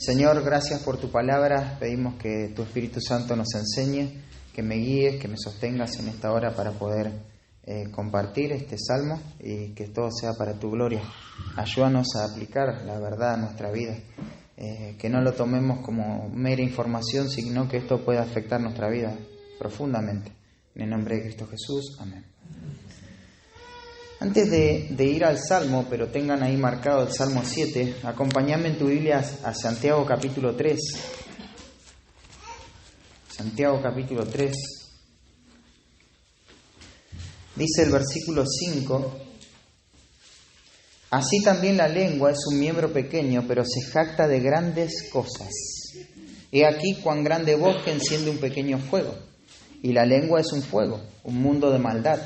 Señor, gracias por tu palabra. Pedimos que tu Espíritu Santo nos enseñe, que me guíes, que me sostengas en esta hora para poder compartir este salmo y que todo sea para tu gloria. Ayúdanos a aplicar la verdad a nuestra vida, que no lo tomemos como mera información, sino que esto pueda afectar nuestra vida profundamente. En el nombre de Cristo Jesús, amén. Antes de ir al Salmo, pero tengan ahí marcado el Salmo 7, acompáñame en tu Biblia a Santiago capítulo 3. Santiago capítulo 3. Dice el versículo 5: Así también la lengua es un miembro pequeño, pero se jacta de grandes cosas. He aquí cuán grande bosque enciende un pequeño fuego. Y la lengua es un fuego, un mundo de maldad.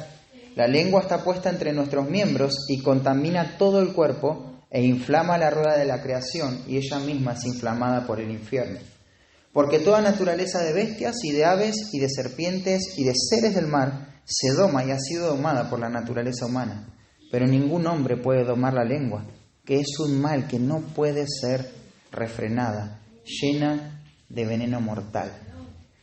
La lengua está puesta entre nuestros miembros y contamina todo el cuerpo e inflama la rueda de la creación, y ella misma es inflamada por el infierno. Porque toda naturaleza de bestias y de aves y de serpientes y de seres del mar se doma y ha sido domada por la naturaleza humana. Pero ningún hombre puede domar la lengua, que es un mal que no puede ser refrenada, llena de veneno mortal.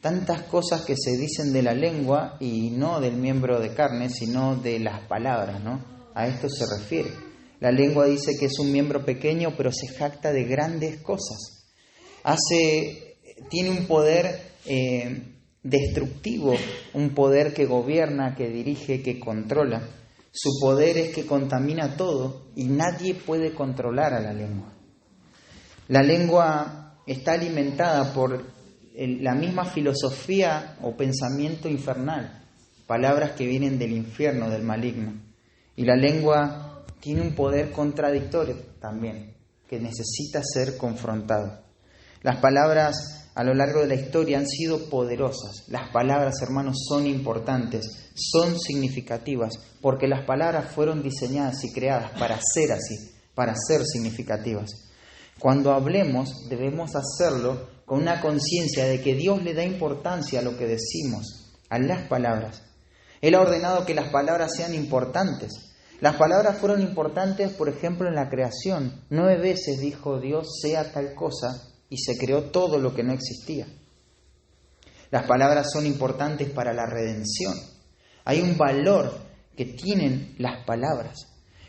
Tantas cosas que se dicen de la lengua y no del miembro de carne, sino de las palabras, ¿no? A esto se refiere. La lengua dice que es un miembro pequeño, pero se jacta de grandes cosas. Tiene un poder destructivo, un poder que gobierna, que dirige, que controla. Su poder es que contamina todo y nadie puede controlar a la lengua. La lengua está alimentada por la misma filosofía o pensamiento infernal, palabras que vienen del infierno, del maligno. Y la lengua tiene un poder contradictorio también, que necesita ser confrontado. Las palabras a lo largo de la historia han sido poderosas. Las palabras, hermanos, son importantes, son significativas, porque las palabras fueron diseñadas y creadas para ser así, para ser significativas. Cuando hablemos, debemos hacerlo con una conciencia de que Dios le da importancia a lo que decimos, a las palabras. Él ha ordenado que las palabras sean importantes. Las palabras fueron importantes, por ejemplo, en la creación. 9 veces dijo Dios, sea tal cosa, y se creó todo lo que no existía. Las palabras son importantes para la redención. Hay un valor que tienen las palabras.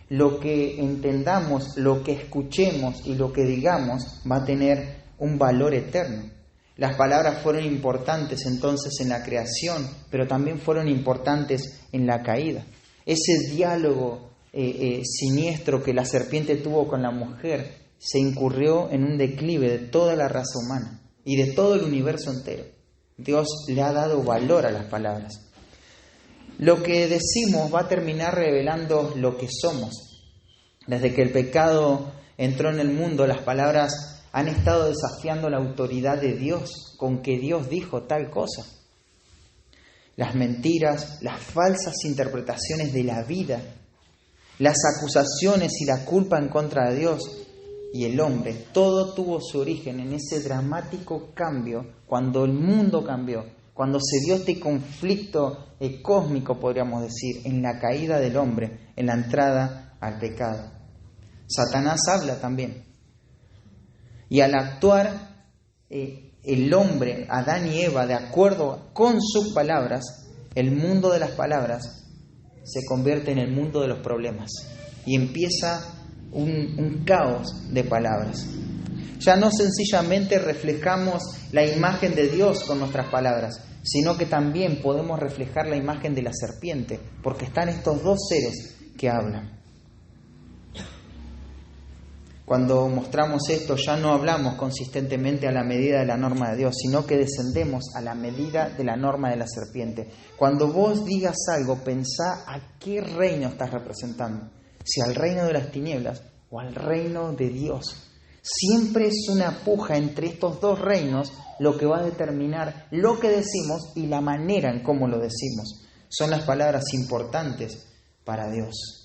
Lo que entendamos, lo que escuchemos y lo que digamos va a tener un valor eterno. Las palabras fueron importantes entonces en la creación, pero también fueron importantes en la caída. Ese diálogo siniestro que la serpiente tuvo con la mujer se incurrió en un declive de toda la raza humana y de todo el universo entero. Dios le ha dado valor a las palabras. Lo que decimos va a terminar revelando lo que somos. Desde que el pecado entró en el mundo, las palabras han estado desafiando la autoridad de Dios, con que Dios dijo tal cosa. Las mentiras, las falsas interpretaciones de la vida, las acusaciones y la culpa en contra de Dios y el hombre, todo tuvo su origen en ese dramático cambio, cuando el mundo cambió, cuando se dio este conflicto cósmico, podríamos decir, en la caída del hombre, en la entrada al pecado. Satanás habla también. Y al actuar el hombre, Adán y Eva, de acuerdo con sus palabras, el mundo de las palabras se convierte en el mundo de los problemas. Y empieza un caos de palabras. Ya no sencillamente reflejamos la imagen de Dios con nuestras palabras, sino que también podemos reflejar la imagen de la serpiente, porque están estos dos seres que hablan. Cuando mostramos esto, ya no hablamos consistentemente a la medida de la norma de Dios, sino que descendemos a la medida de la norma de la serpiente. Cuando vos digas algo, pensá a qué reino estás representando, si al reino de las tinieblas o al reino de Dios. Siempre es una puja entre estos dos reinos lo que va a determinar lo que decimos y la manera en cómo lo decimos. Son las palabras importantes para Dios.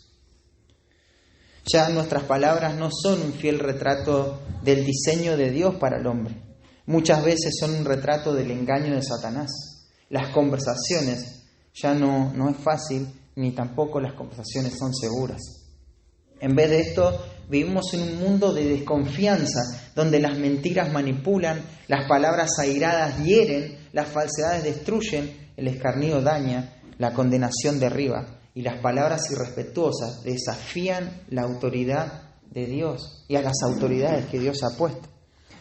Ya nuestras palabras no son un fiel retrato del diseño de Dios para el hombre. Muchas veces son un retrato del engaño de Satanás. Las conversaciones ya no es fácil, ni tampoco las conversaciones son seguras. En vez de esto, Vivimos en un mundo de desconfianza, donde las mentiras manipulan, las palabras airadas hieren, las falsedades destruyen, el escarnio daña, la condenación derriba, y las palabras irrespetuosas desafían la autoridad de Dios y a las autoridades que Dios ha puesto.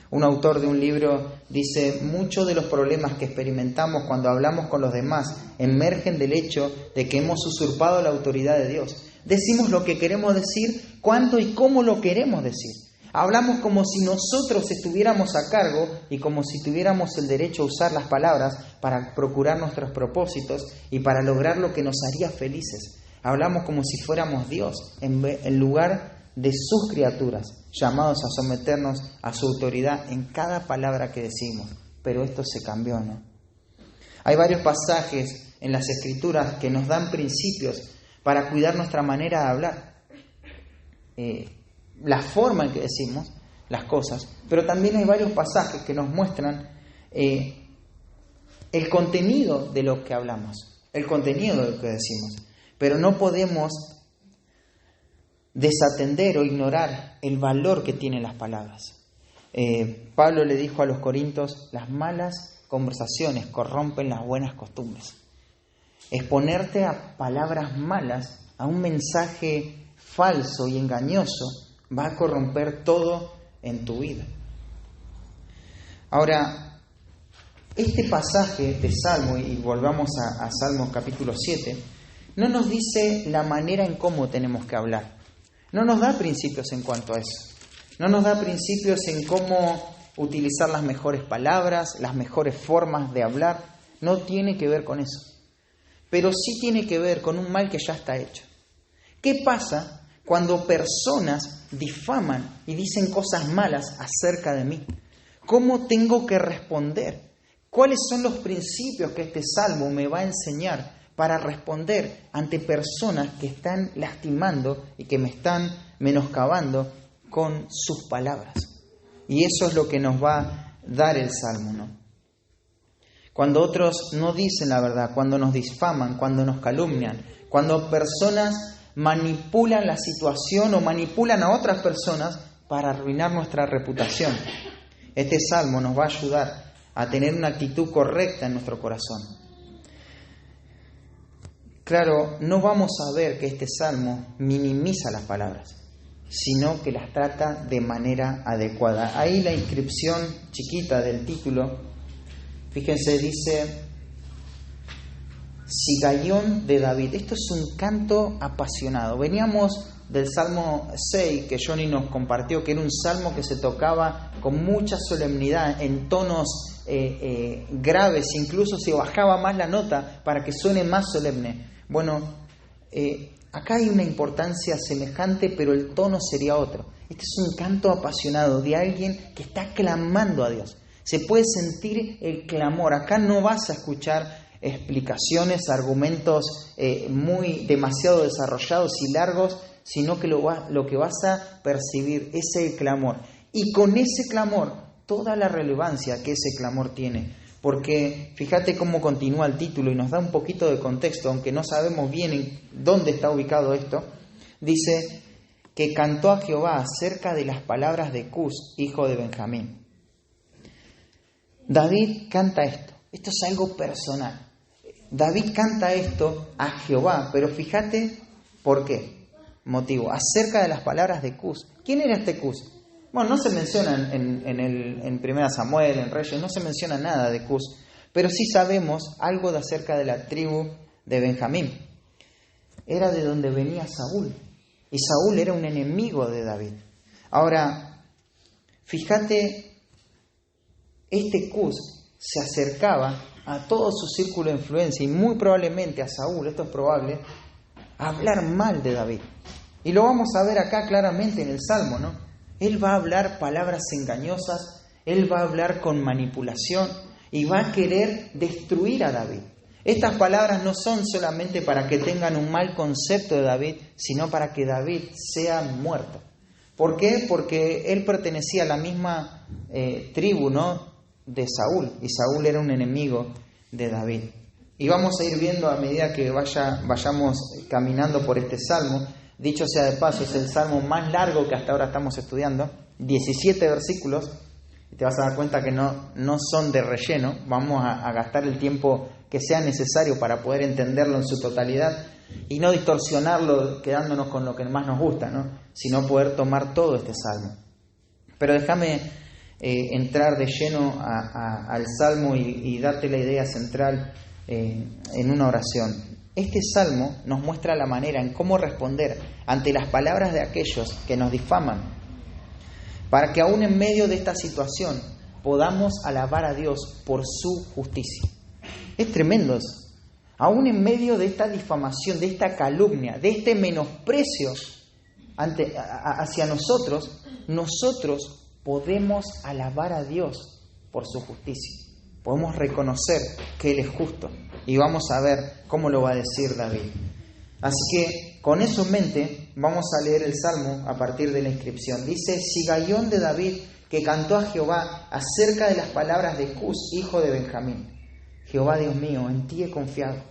Un autor de un libro dice: muchos de los problemas que experimentamos cuando hablamos con los demás emergen del hecho de que hemos usurpado la autoridad de Dios. Decimos lo que queremos decir, cuándo y cómo lo queremos decir. Hablamos como si nosotros estuviéramos a cargo y como si tuviéramos el derecho a usar las palabras para procurar nuestros propósitos y para lograr lo que nos haría felices. Hablamos como si fuéramos Dios en lugar de sus criaturas, llamados a someternos a su autoridad en cada palabra que decimos. Pero esto se cambió, ¿no? Hay varios pasajes en las Escrituras que nos dan principios para cuidar nuestra manera de hablar, la forma en que decimos las cosas, pero también hay varios pasajes que nos muestran el contenido de lo que hablamos, el contenido de lo que decimos, pero no podemos desatender o ignorar el valor que tienen las palabras. Pablo le dijo a los corintios: las malas conversaciones corrompen las buenas costumbres. Exponerte a palabras malas, a un mensaje falso y engañoso, va a corromper todo en tu vida. Ahora, este pasaje de Salmo, y volvamos a Salmos capítulo 7, no nos dice la manera en cómo tenemos que hablar. No nos da principios en cuanto a eso. No nos da principios en cómo utilizar las mejores palabras, las mejores formas de hablar. No tiene que ver con eso. Pero sí tiene que ver con un mal que ya está hecho. ¿Qué pasa cuando personas difaman y dicen cosas malas acerca de mí? ¿Cómo tengo que responder? ¿Cuáles son los principios que este salmo me va a enseñar para responder ante personas que están lastimando y que me están menoscabando con sus palabras? Y eso es lo que nos va a dar el salmo, ¿no? Cuando otros no dicen la verdad, cuando nos difaman, cuando nos calumnian, cuando personas manipulan la situación o manipulan a otras personas para arruinar nuestra reputación. Este salmo nos va a ayudar a tener una actitud correcta en nuestro corazón. Claro, no vamos a ver que este salmo minimiza las palabras, sino que las trata de manera adecuada. Ahí la inscripción chiquita del título, fíjense, dice: Sigaión de David. Esto es un canto apasionado. Veníamos del Salmo 6 que Johnny nos compartió, que era un salmo que se tocaba con mucha solemnidad, en tonos graves, incluso se bajaba más la nota para que suene más solemne. Bueno, acá hay una importancia semejante, pero el tono sería otro. Este es un canto apasionado de alguien que está clamando a Dios. Se puede sentir el clamor. Acá no vas a escuchar explicaciones, argumentos demasiado desarrollados y largos, sino que lo que vas a percibir es el clamor. Y con ese clamor, toda la relevancia que ese clamor tiene. Porque fíjate cómo continúa el título y nos da un poquito de contexto, aunque no sabemos bien en dónde está ubicado esto. Dice que cantó a Jehová acerca de las palabras de Cus, hijo de Benjamín. David canta esto. Esto es algo personal. David canta esto a Jehová, pero fíjate por qué motivo. Acerca de las palabras de Cus. ¿Quién era este Cus? Bueno, no se menciona en 1 Samuel, en Reyes, no se menciona nada de Cus, pero sí sabemos algo acerca de la tribu de Benjamín. Era de donde venía Saúl, y Saúl era un enemigo de David. Ahora, fíjate, este Cus se acercaba a todo su círculo de influencia y muy probablemente a Saúl, esto es probable, a hablar mal de David. Y lo vamos a ver acá claramente en el Salmo, ¿no? Él va a hablar palabras engañosas, él va a hablar con manipulación y va a querer destruir a David. Estas palabras no son solamente para que tengan un mal concepto de David, sino para que David sea muerto. ¿Por qué? Porque él pertenecía a la misma tribu, ¿no?, de Saúl, y Saúl era un enemigo de David. Y vamos a ir viendo a medida que vayamos caminando por este salmo, Dicho sea de paso, es el salmo más largo que hasta ahora estamos estudiando, 17 versículos, y te vas a dar cuenta que no son de relleno. Vamos a gastar el tiempo que sea necesario para poder entenderlo en su totalidad y no distorsionarlo quedándonos con lo que más nos gusta, ¿no? Sino poder tomar todo este salmo. Pero déjame entrar de lleno al salmo y darte la idea central en una oración. Este salmo nos muestra la manera en cómo responder ante las palabras de aquellos que nos difaman, para que aún en medio de esta situación podamos alabar a Dios por su justicia. Es tremendo eso. Aún en medio de esta difamación, de esta calumnia, de este menosprecio hacia nosotros podemos alabar a Dios por su justicia. Podemos reconocer que Él es justo. Y vamos a ver cómo lo va a decir David. Así que con eso en mente vamos a leer el Salmo a partir de la inscripción. Dice: Sigaión de David, que cantó a Jehová acerca de las palabras de Cus, hijo de Benjamín. Jehová Dios mío, en ti he confiado.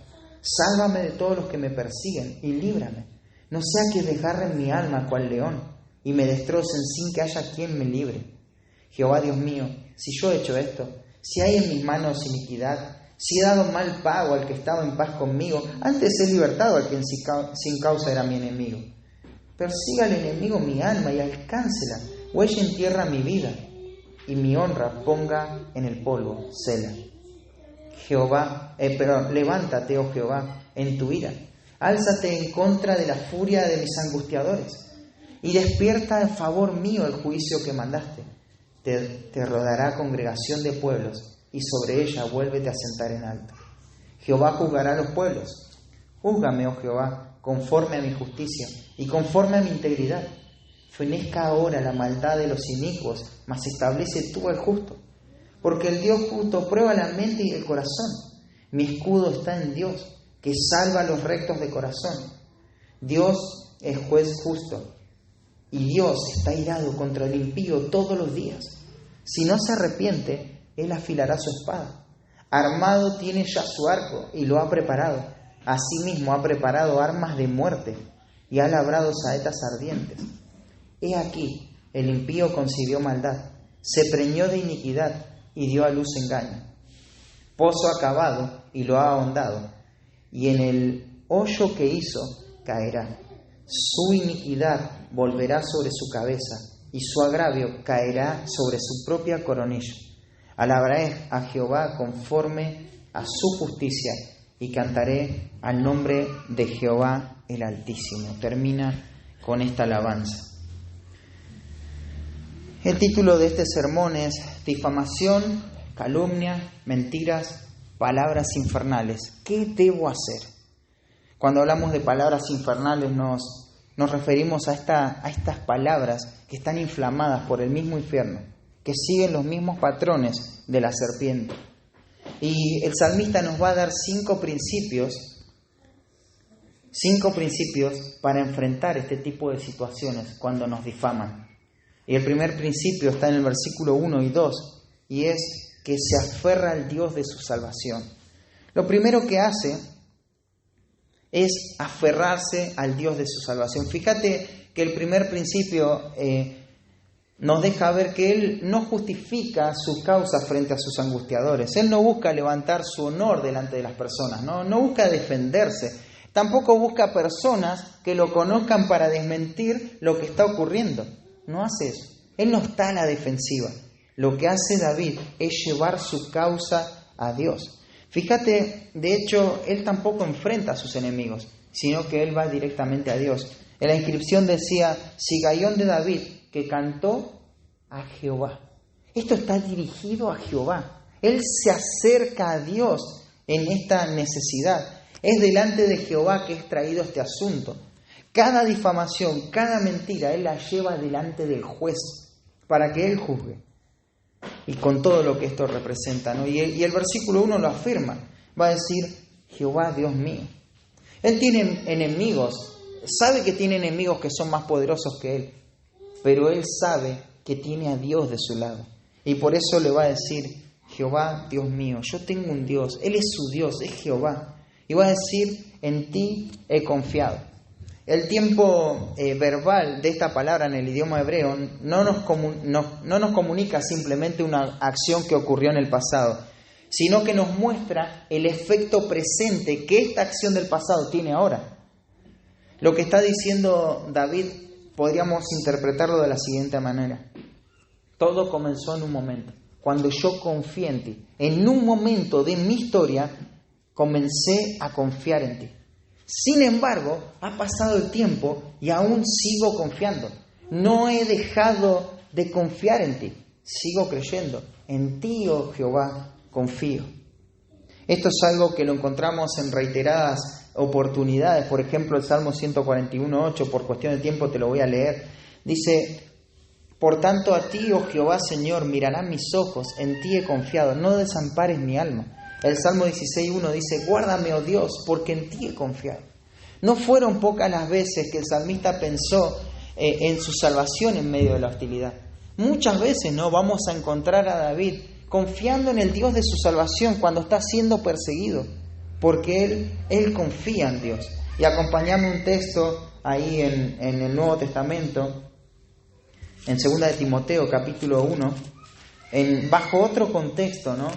Sálvame de todos los que me persiguen y líbrame. No sea que desgarren mi alma cual león y me destrocen sin que haya quien me libre. Jehová Dios mío, si yo he hecho esto, si hay en mis manos iniquidad, si he dado mal pago al que estaba en paz conmigo, antes he libertado al quien sin causa era mi enemigo. Persiga al enemigo mi alma y alcáncela, o eche en tierra mi vida, y mi honra ponga en el polvo. Sela. Levántate, oh Jehová, en tu ira. Álzate en contra de la furia de mis angustiadores, y despierta en favor mío el juicio que mandaste. Te rodeará congregación de pueblos, y sobre ella vuélvete a sentar en alto. Jehová juzgará a los pueblos. Júzgame, oh Jehová, conforme a mi justicia y conforme a mi integridad. Fenezca ahora la maldad de los inicuos, mas establece tú al justo. Porque el Dios justo prueba la mente y el corazón. Mi escudo está en Dios, que salva a los rectos de corazón. Dios es juez justo, y Dios está irado contra el impío todos los días. Si no se arrepiente, Él afilará su espada. Armado tiene ya su arco y lo ha preparado. Asimismo ha preparado armas de muerte y ha labrado saetas ardientes. He aquí, el impío concibió maldad, se preñó de iniquidad y dio a luz engaño. Pozo ha cavado y lo ha ahondado, y en el hoyo que hizo caerá. Su iniquidad volverá sobre su cabeza, y su agravio caerá sobre su propia coronilla. Alabaré a Jehová conforme a su justicia, y cantaré al nombre de Jehová el Altísimo. Termina con esta alabanza. El título de este sermón es Difamación, calumnia, mentiras, palabras infernales. ¿Qué debo hacer? Cuando hablamos de palabras infernales nos referimos a estas palabras que están inflamadas por el mismo infierno, que siguen los mismos patrones de la serpiente. Y el salmista nos va a dar 5 principios para enfrentar este tipo de situaciones cuando nos difaman. Y el primer principio está en el versículo 1 y 2, y es que se aferra al Dios de su salvación. Lo primero que hace es aferrarse al Dios de su salvación. Fíjate que el primer principio nos deja ver que Él no justifica su causa frente a sus angustiadores. Él no busca levantar su honor delante de las personas, no busca defenderse. Tampoco busca personas que lo conozcan para desmentir lo que está ocurriendo. No hace eso. Él no está a la defensiva. Lo que hace David es llevar su causa a Dios. Fíjate, de hecho, él tampoco enfrenta a sus enemigos, sino que él va directamente a Dios. En la inscripción decía, Sigaión de David, que cantó a Jehová. Esto está dirigido a Jehová. Él se acerca a Dios en esta necesidad. Es delante de Jehová que es traído este asunto. Cada difamación, cada mentira, él la lleva delante del juez para que él juzgue. Y con todo lo que esto representa, ¿no? Y el versículo 1 lo afirma. Va a decir, Jehová Dios mío. Él tiene enemigos, sabe que tiene enemigos que son más poderosos que él, pero él sabe que tiene a Dios de su lado. Y por eso le va a decir, Jehová Dios mío, yo tengo un Dios, Él es su Dios, es Jehová. Y va a decir, en ti he confiado. El tiempo verbal de esta palabra en el idioma hebreo no nos comunica simplemente una acción que ocurrió en el pasado, sino que nos muestra el efecto presente que esta acción del pasado tiene ahora. Lo que está diciendo David podríamos interpretarlo de la siguiente manera. Todo comenzó en un momento, cuando yo confié en ti. En un momento de mi historia comencé a confiar en ti. Sin embargo, ha pasado el tiempo y aún sigo confiando. No he dejado de confiar en ti. Sigo creyendo. En ti, oh Jehová, confío. Esto es algo que lo encontramos en reiteradas oportunidades. Por ejemplo, el Salmo 141:8, por cuestión de tiempo te lo voy a leer. Dice: por tanto a ti, oh Jehová, Señor, mirarán mis ojos, en ti he confiado, no desampares mi alma. El Salmo 16:1 dice: guárdame, oh Dios, porque en ti he confiado. No fueron pocas las veces que el salmista pensó en su salvación en medio de la hostilidad. Muchas veces no vamos a encontrar a David confiando en el Dios de su salvación cuando está siendo perseguido, porque él confía en Dios. Y acompañame un texto ahí en el Nuevo Testamento, en 2 de Timoteo, capítulo 1, bajo otro contexto, ¿no?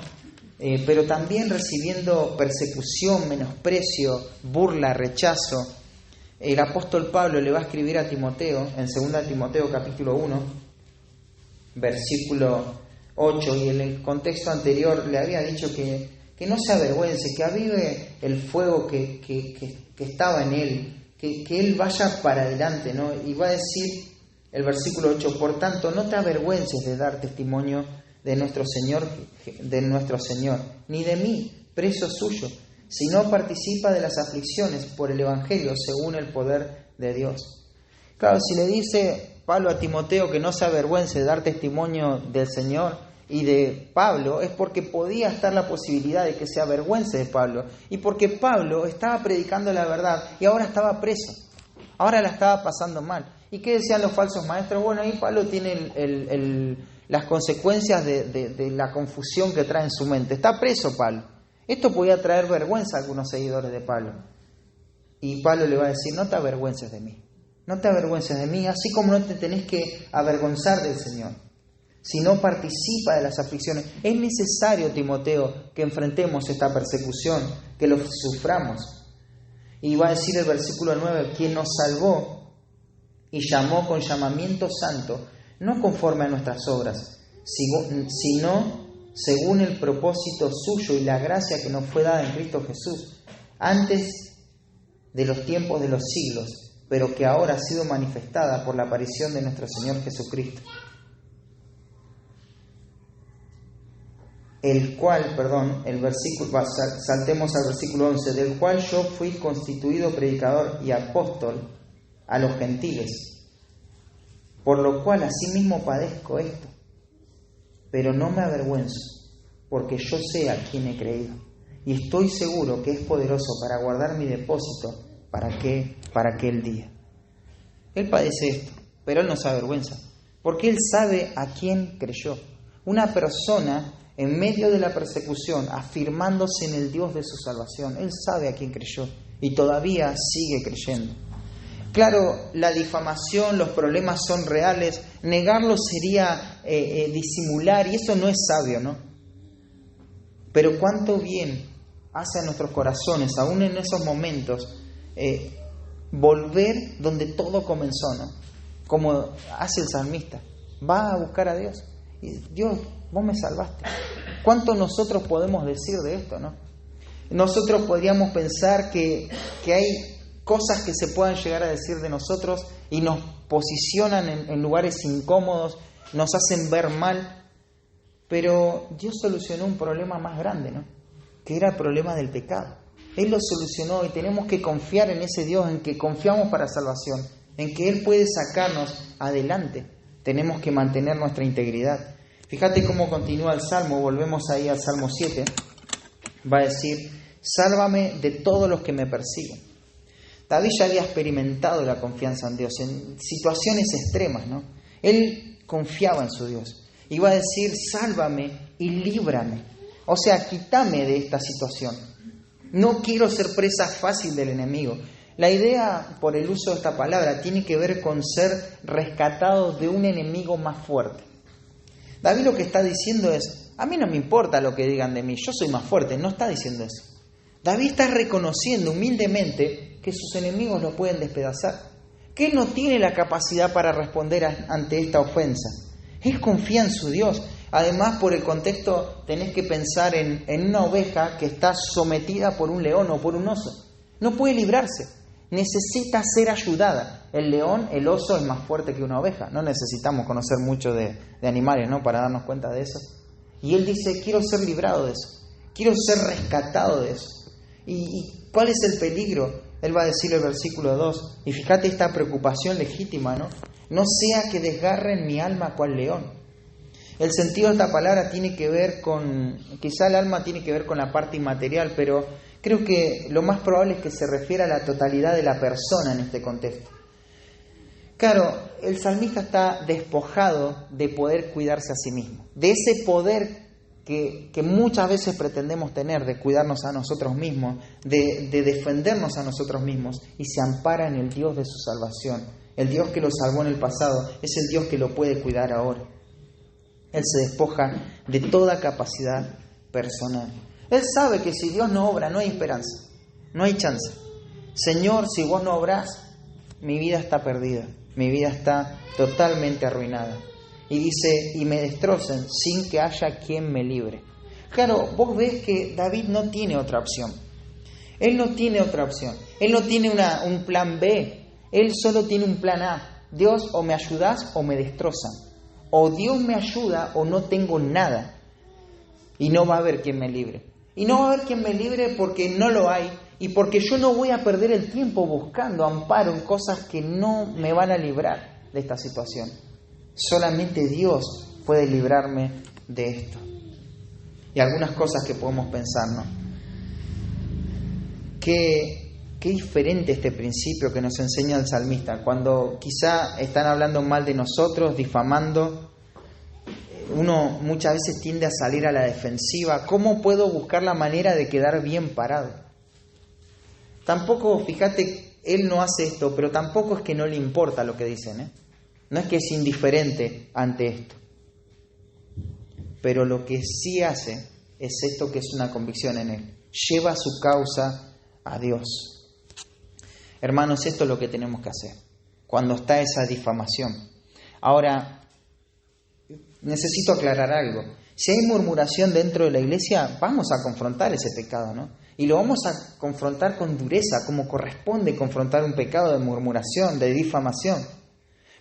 Pero también recibiendo persecución, menosprecio, burla, rechazo. El apóstol Pablo le va a escribir a Timoteo, en 2 de Timoteo, capítulo 1, versículo 8, y en el contexto anterior le había dicho que no se avergüence, que avive el fuego que estaba en él, que él vaya para adelante, ¿no? Y va a decir el versículo 8: por tanto, no te avergüences de dar testimonio de nuestro Señor, ni de mí, preso suyo, sino participa de las aflicciones por el Evangelio según el poder de Dios. Claro, si le dice Pablo a Timoteo que no se avergüence de dar testimonio del Señor y de Pablo, es porque podía estar la posibilidad de que se avergüence de Pablo, y porque Pablo estaba predicando la verdad y ahora estaba preso, ahora la estaba pasando mal. ¿Y qué decían los falsos maestros? Bueno, ahí Pablo tiene las consecuencias de la confusión que trae en su mente. Está preso Pablo. Esto podía traer vergüenza a algunos seguidores de Pablo. Y Pablo le va a decir: no te avergüences de mí. No te avergüences de mí, así como no te tenés que avergonzar del Señor, sino participa de las aflicciones. Es necesario, Timoteo, que enfrentemos esta persecución, que lo suframos. Y va a decir el versículo 9: quien nos salvó y llamó con llamamiento santo, no conforme a nuestras obras, sino según el propósito suyo y la gracia que nos fue dada en Cristo Jesús, antes de los tiempos de los siglos, pero que ahora ha sido manifestada por la aparición de nuestro Señor Jesucristo. Saltemos al versículo 11, del cual yo fui constituido predicador y apóstol a los gentiles, por lo cual asimismo padezco esto, pero no me avergüenzo, porque yo sé a quién he creído, y estoy seguro que es poderoso para guardar mi depósito para aquel día. Él padece esto, pero él no se avergüenza, porque él sabe a quién creyó. Una persona en medio de la persecución, afirmándose en el Dios de su salvación, él sabe a quién creyó y todavía sigue creyendo. Claro, la difamación, los problemas son reales, negarlo sería disimular, y eso no es sabio, ¿no? Pero cuánto bien hace a nuestros corazones, aún en esos momentos, volver donde todo comenzó, ¿no? Como hace el salmista, va a buscar a Dios. Y Dios, vos me salvaste. ¿Cuánto nosotros podemos decir de esto, no? Nosotros podríamos pensar que hay cosas que se puedan llegar a decir de nosotros y nos posicionan en lugares incómodos, nos hacen ver mal, pero Dios solucionó un problema más grande, ¿no? Que era el problema del pecado. Él lo solucionó y tenemos que confiar en ese Dios, en que confiamos para salvación, en que Él puede sacarnos adelante. Tenemos que mantener nuestra integridad. Fíjate cómo continúa el Salmo, volvemos ahí al Salmo 7, va a decir: sálvame de todos los que me persiguen. David ya había experimentado la confianza en Dios en situaciones extremas, ¿no? Él confiaba en su Dios. Y va a decir: sálvame y líbrame. O sea, quítame de esta situación. No quiero ser presa fácil del enemigo. La idea, por el uso de esta palabra, tiene que ver con ser rescatado de un enemigo más fuerte. David lo que está diciendo es, a mí no me importa lo que digan de mí, yo soy más fuerte. No está diciendo eso. David está reconociendo humildemente que sus enemigos lo pueden despedazar, que él no tiene la capacidad para responder ante esta ofensa. Él confía en su Dios. Además, por el contexto, tenés que pensar en una oveja que está sometida por un león o por un oso. No puede librarse, necesita ser ayudada. El león, el oso es más fuerte que una oveja. No necesitamos conocer mucho de animales, ¿no?, para darnos cuenta de eso. Y él dice, quiero ser librado de eso, quiero ser rescatado de eso. ¿Y cuál es el peligro? Él va a decir el versículo 2, y fíjate esta preocupación legítima, ¿no? No sea que desgarren mi alma cual león. El sentido de esta palabra tiene que ver con, quizá el alma tiene que ver con la parte inmaterial, pero creo que lo más probable es que se refiera a la totalidad de la persona en este contexto. Claro, el salmista está despojado de poder cuidarse a sí mismo, de ese poder que muchas veces pretendemos tener, de cuidarnos a nosotros mismos, de defendernos a nosotros mismos, y se ampara en el Dios de su salvación. El Dios que lo salvó en el pasado es el Dios que lo puede cuidar ahora. Él se despoja de toda capacidad personal. Él sabe que si Dios no obra, no hay esperanza, no hay chance. Señor, si vos no obrás, mi vida está perdida, mi vida está totalmente arruinada. Y dice, y me destrocen sin que haya quien me libre. Claro, vos ves que David no tiene otra opción. Él no tiene otra opción. Él no tiene un plan B. Él solo tiene un plan A. Dios, o me ayudás o me destrozan. O Dios me ayuda o no tengo nada. Y no va a haber quien me libre. Y no va a haber quien me libre porque no lo hay. Y porque yo no voy a perder el tiempo buscando amparo en cosas que no me van a librar de esta situación. Solamente Dios puede librarme de esto. Y algunas cosas que podemos pensar, ¿no? Qué diferente este principio que nos enseña el salmista. Cuando quizá están hablando mal de nosotros, difamando, uno muchas veces tiende a salir a la defensiva. ¿Cómo puedo buscar la manera de quedar bien parado? Tampoco, fíjate, él no hace esto, pero tampoco es que no le importa lo que dicen, ¿eh? No es que es indiferente ante esto. Pero lo que sí hace es esto, que es una convicción en él. Lleva su causa a Dios. Hermanos, esto es lo que tenemos que hacer cuando está esa difamación. Ahora, necesito aclarar algo. Si hay murmuración dentro de la iglesia, vamos a confrontar ese pecado, ¿no? Y lo vamos a confrontar con dureza, como corresponde confrontar un pecado de murmuración, de difamación.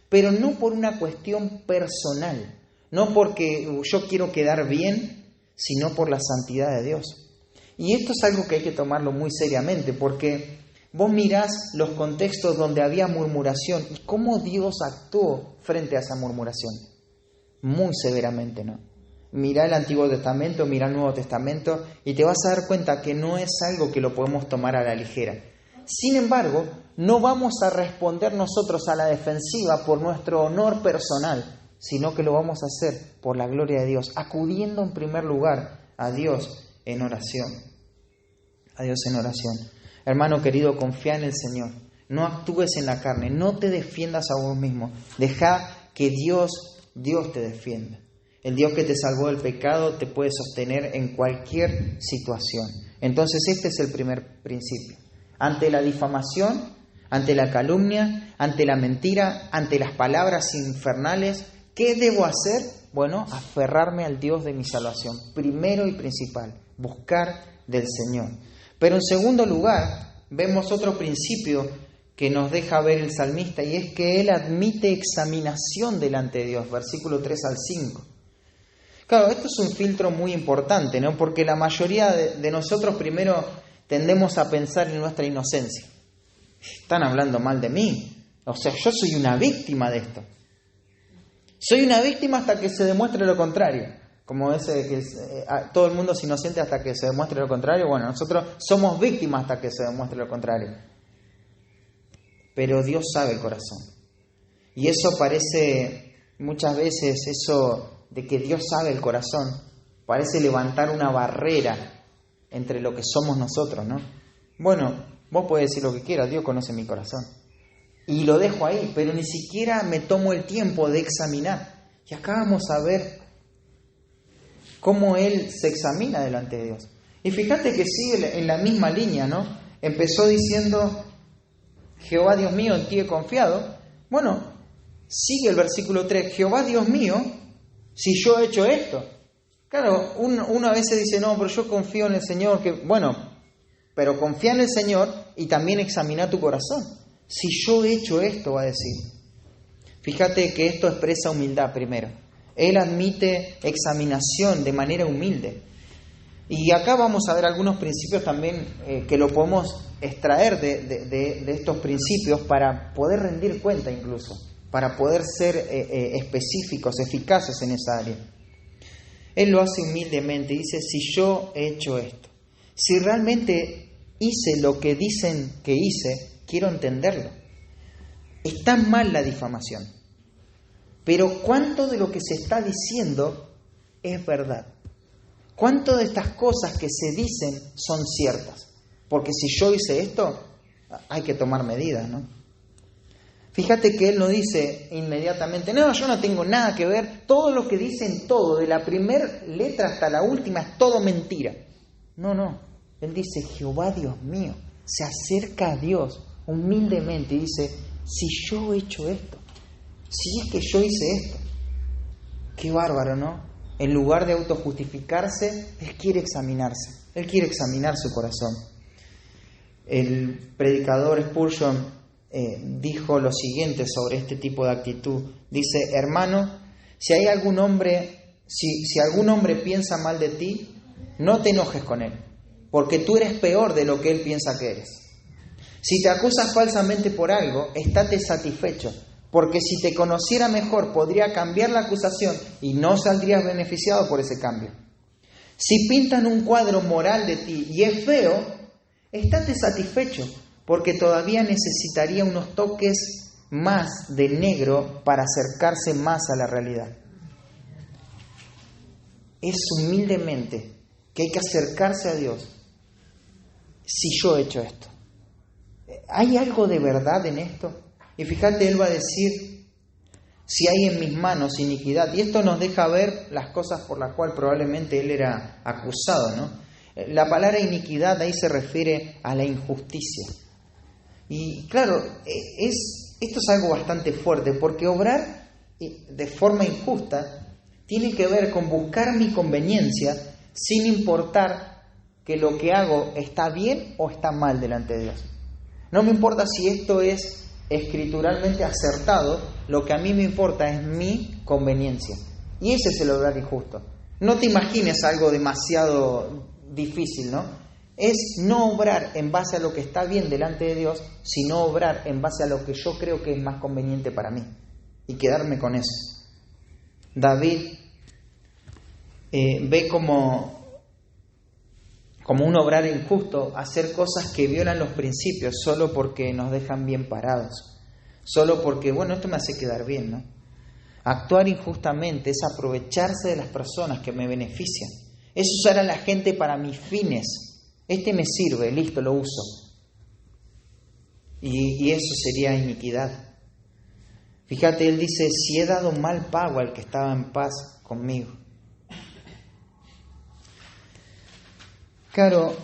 Pero no por una cuestión personal, no porque yo quiero quedar bien, sino por la santidad de Dios. Y esto es algo que hay que tomarlo muy seriamente, porque vos mirás los contextos donde había murmuración y cómo Dios actuó frente a esa murmuración. Muy severamente, ¿no? Mirá el Antiguo Testamento, mirá el Nuevo Testamento y te vas a dar cuenta que no es algo que lo podemos tomar a la ligera. Sin embargo, no vamos a responder nosotros a la defensiva por nuestro honor personal, sino que lo vamos a hacer por la gloria de Dios, acudiendo en primer lugar a Dios en oración. A Dios en oración. Hermano querido, confía en el Señor. No actúes en la carne, no te defiendas a vos mismo. Deja que Dios te defienda. El Dios que te salvó del pecado te puede sostener en cualquier situación. Entonces este es el primer principio. Ante la difamación, ante la calumnia, ante la mentira, ante las palabras infernales, ¿qué debo hacer? Bueno, aferrarme al Dios de mi salvación. Primero y principal, buscar del Señor. Pero en segundo lugar, vemos otro principio que nos deja ver el salmista, y es que él admite examinación delante de Dios, versículo 3 al 5. Claro, esto es un filtro muy importante, ¿no? Porque la mayoría de nosotros primero tendemos a pensar en nuestra inocencia. Están hablando mal de mí. O sea, yo soy una víctima de esto. Soy una víctima hasta que se demuestre lo contrario. Como ese que todo el mundo es inocente hasta que se demuestre lo contrario. Bueno, nosotros somos víctimas hasta que se demuestre lo contrario. Pero Dios sabe el corazón. Y eso parece, muchas veces, eso de que Dios sabe el corazón, parece levantar una barrera entre lo que somos nosotros, ¿no? Bueno, Vos podés decir lo que quieras, Dios conoce mi corazón. Y lo dejo ahí, pero ni siquiera me tomo el tiempo de examinar. Y acá vamos a ver cómo Él se examina delante de Dios. Y fíjate que sigue en la misma línea, ¿no? Empezó diciendo, Jehová Dios mío, en ti he confiado. Bueno, sigue el versículo 3, Jehová Dios mío, si yo he hecho esto. Claro, uno a veces dice, no, pero yo confío en el Señor. Bueno, pero confía en el Señor y también examina tu corazón. Si yo he hecho esto, va a decir. Fíjate que esto expresa humildad primero. Él admite examinación de manera humilde. Y acá vamos a ver algunos principios también que lo podemos extraer de estos principios para poder rendir cuenta incluso, para poder ser específicos, eficaces en esa área. Él lo hace humildemente, dice, si yo he hecho esto, si realmente hice lo que dicen que hice, quiero entenderlo. Está mal la difamación, pero ¿cuánto de lo que se está diciendo es verdad? ¿Cuánto de estas cosas que se dicen son ciertas? Porque si yo hice esto, hay que tomar medidas, ¿no? Fíjate que él no dice inmediatamente, no, yo no tengo nada que ver, todo lo que dicen, todo, de la primera letra hasta la última, es todo mentira. No, él dice, Jehová Dios mío, se acerca a Dios humildemente y dice, si yo he hecho esto, si es que yo hice esto, qué bárbaro, ¿no? En lugar de autojustificarse, él quiere examinarse, él quiere examinar su corazón. El predicador Spurgeon dijo lo siguiente sobre este tipo de actitud. Dice, hermano, si algún hombre piensa mal de ti, no te enojes con él, porque tú eres peor de lo que él piensa que eres. Si te acusas falsamente por algo, estate satisfecho, porque si te conociera mejor podría cambiar la acusación y no saldrías beneficiado por ese cambio. Si pintan un cuadro moral de ti y es feo, estate satisfecho, porque todavía necesitaría unos toques más de negro para acercarse más a la realidad. Es humildemente que hay que acercarse a Dios. Si yo he hecho esto, ¿hay algo de verdad en esto? Y fíjate, él va a decir, si hay en mis manos iniquidad, y esto nos deja ver las cosas por las cuales probablemente él era acusado, ¿no? La palabra iniquidad ahí se refiere a la injusticia. Y claro, esto es algo bastante fuerte, porque obrar de forma injusta tiene que ver con buscar mi conveniencia sin importar que lo que hago está bien o está mal delante de Dios. No me importa si esto es escrituralmente acertado, lo que a mí me importa es mi conveniencia. Y ese es el obrar injusto. No te imagines algo demasiado difícil, ¿no? Es no obrar en base a lo que está bien delante de Dios, sino obrar en base a lo que yo creo que es más conveniente para mí y quedarme con eso. David ve como un obrar injusto hacer cosas que violan los principios solo porque nos dejan bien parados, solo porque, bueno, esto me hace quedar bien, ¿no? Actuar injustamente es aprovecharse de las personas que me benefician, es usar a la gente para mis fines. Este me sirve, listo, lo uso. Y eso sería iniquidad. Fíjate, él dice, si he dado mal pago al que estaba en paz conmigo. Claro,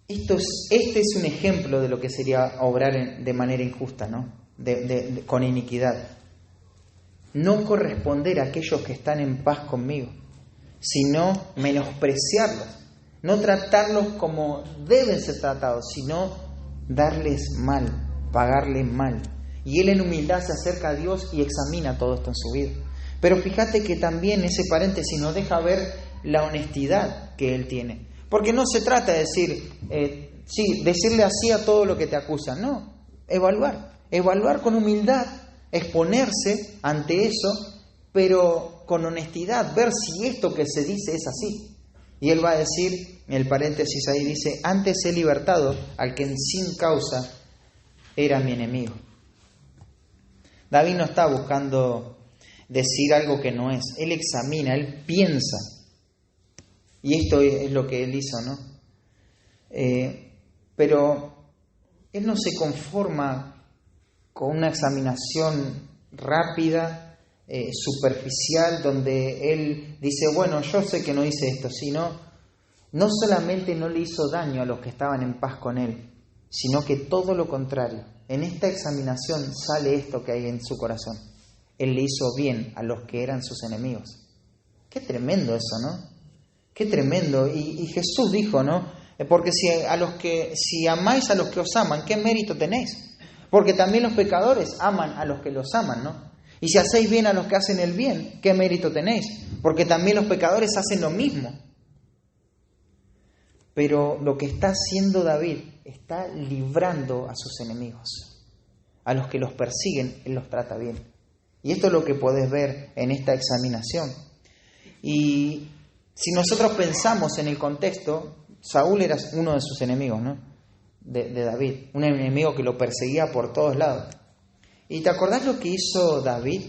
este es un ejemplo de lo que sería obrar de manera injusta, ¿no? Con iniquidad. No corresponder a aquellos que están en paz conmigo, sino menospreciarlos. No tratarlos como deben ser tratados, sino darles mal, pagarles mal. Y él en humildad se acerca a Dios y examina todo esto en su vida. Pero fíjate que también ese paréntesis nos deja ver la honestidad que él tiene. Porque no se trata de decir, decirle así a todo lo que te acusan. No, evaluar con humildad, exponerse ante eso, pero con honestidad, ver si esto que se dice es así. Y él va a decir, en el paréntesis ahí dice, antes he libertado al que sin causa era mi enemigo. David no está buscando decir algo que no es, él examina, él piensa. Y esto es lo que él hizo, ¿no? Pero Él no se conforma con una examinación rápida, superficial, donde Él dice, bueno, yo sé que no hice esto, sino no solamente no le hizo daño a los que estaban en paz con Él, sino que todo lo contrario. En esta examinación sale esto que hay en su corazón. Él le hizo bien a los que eran sus enemigos. Qué tremendo eso, ¿no? Qué tremendo. Y Jesús dijo, ¿no? Porque si amáis a los que os aman, ¿qué mérito tenéis? Porque también los pecadores aman a los que los aman, ¿no? Y si hacéis bien a los que hacen el bien, ¿qué mérito tenéis? Porque también los pecadores hacen lo mismo. Pero lo que está haciendo David, está librando a sus enemigos. A los que los persiguen, Él los trata bien. Y esto es lo que podés ver en esta examinación. Y si nosotros pensamos en el contexto, Saúl era uno de sus enemigos, ¿no? De David, un enemigo que lo perseguía por todos lados. ¿Y te acordás lo que hizo David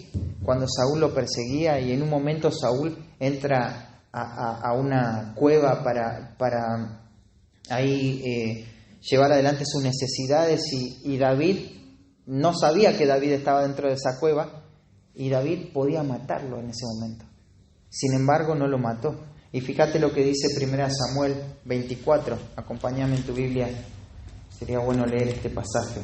cuando Saúl lo perseguía y en un momento Saúl entra a una cueva para ahí llevar adelante sus necesidades y David no sabía que David estaba dentro de esa cueva y David podía matarlo en ese momento? Sin embargo, no lo mató. Y fíjate lo que dice 1 Samuel 24. Acompáñame en tu Biblia. Sería bueno leer este pasaje.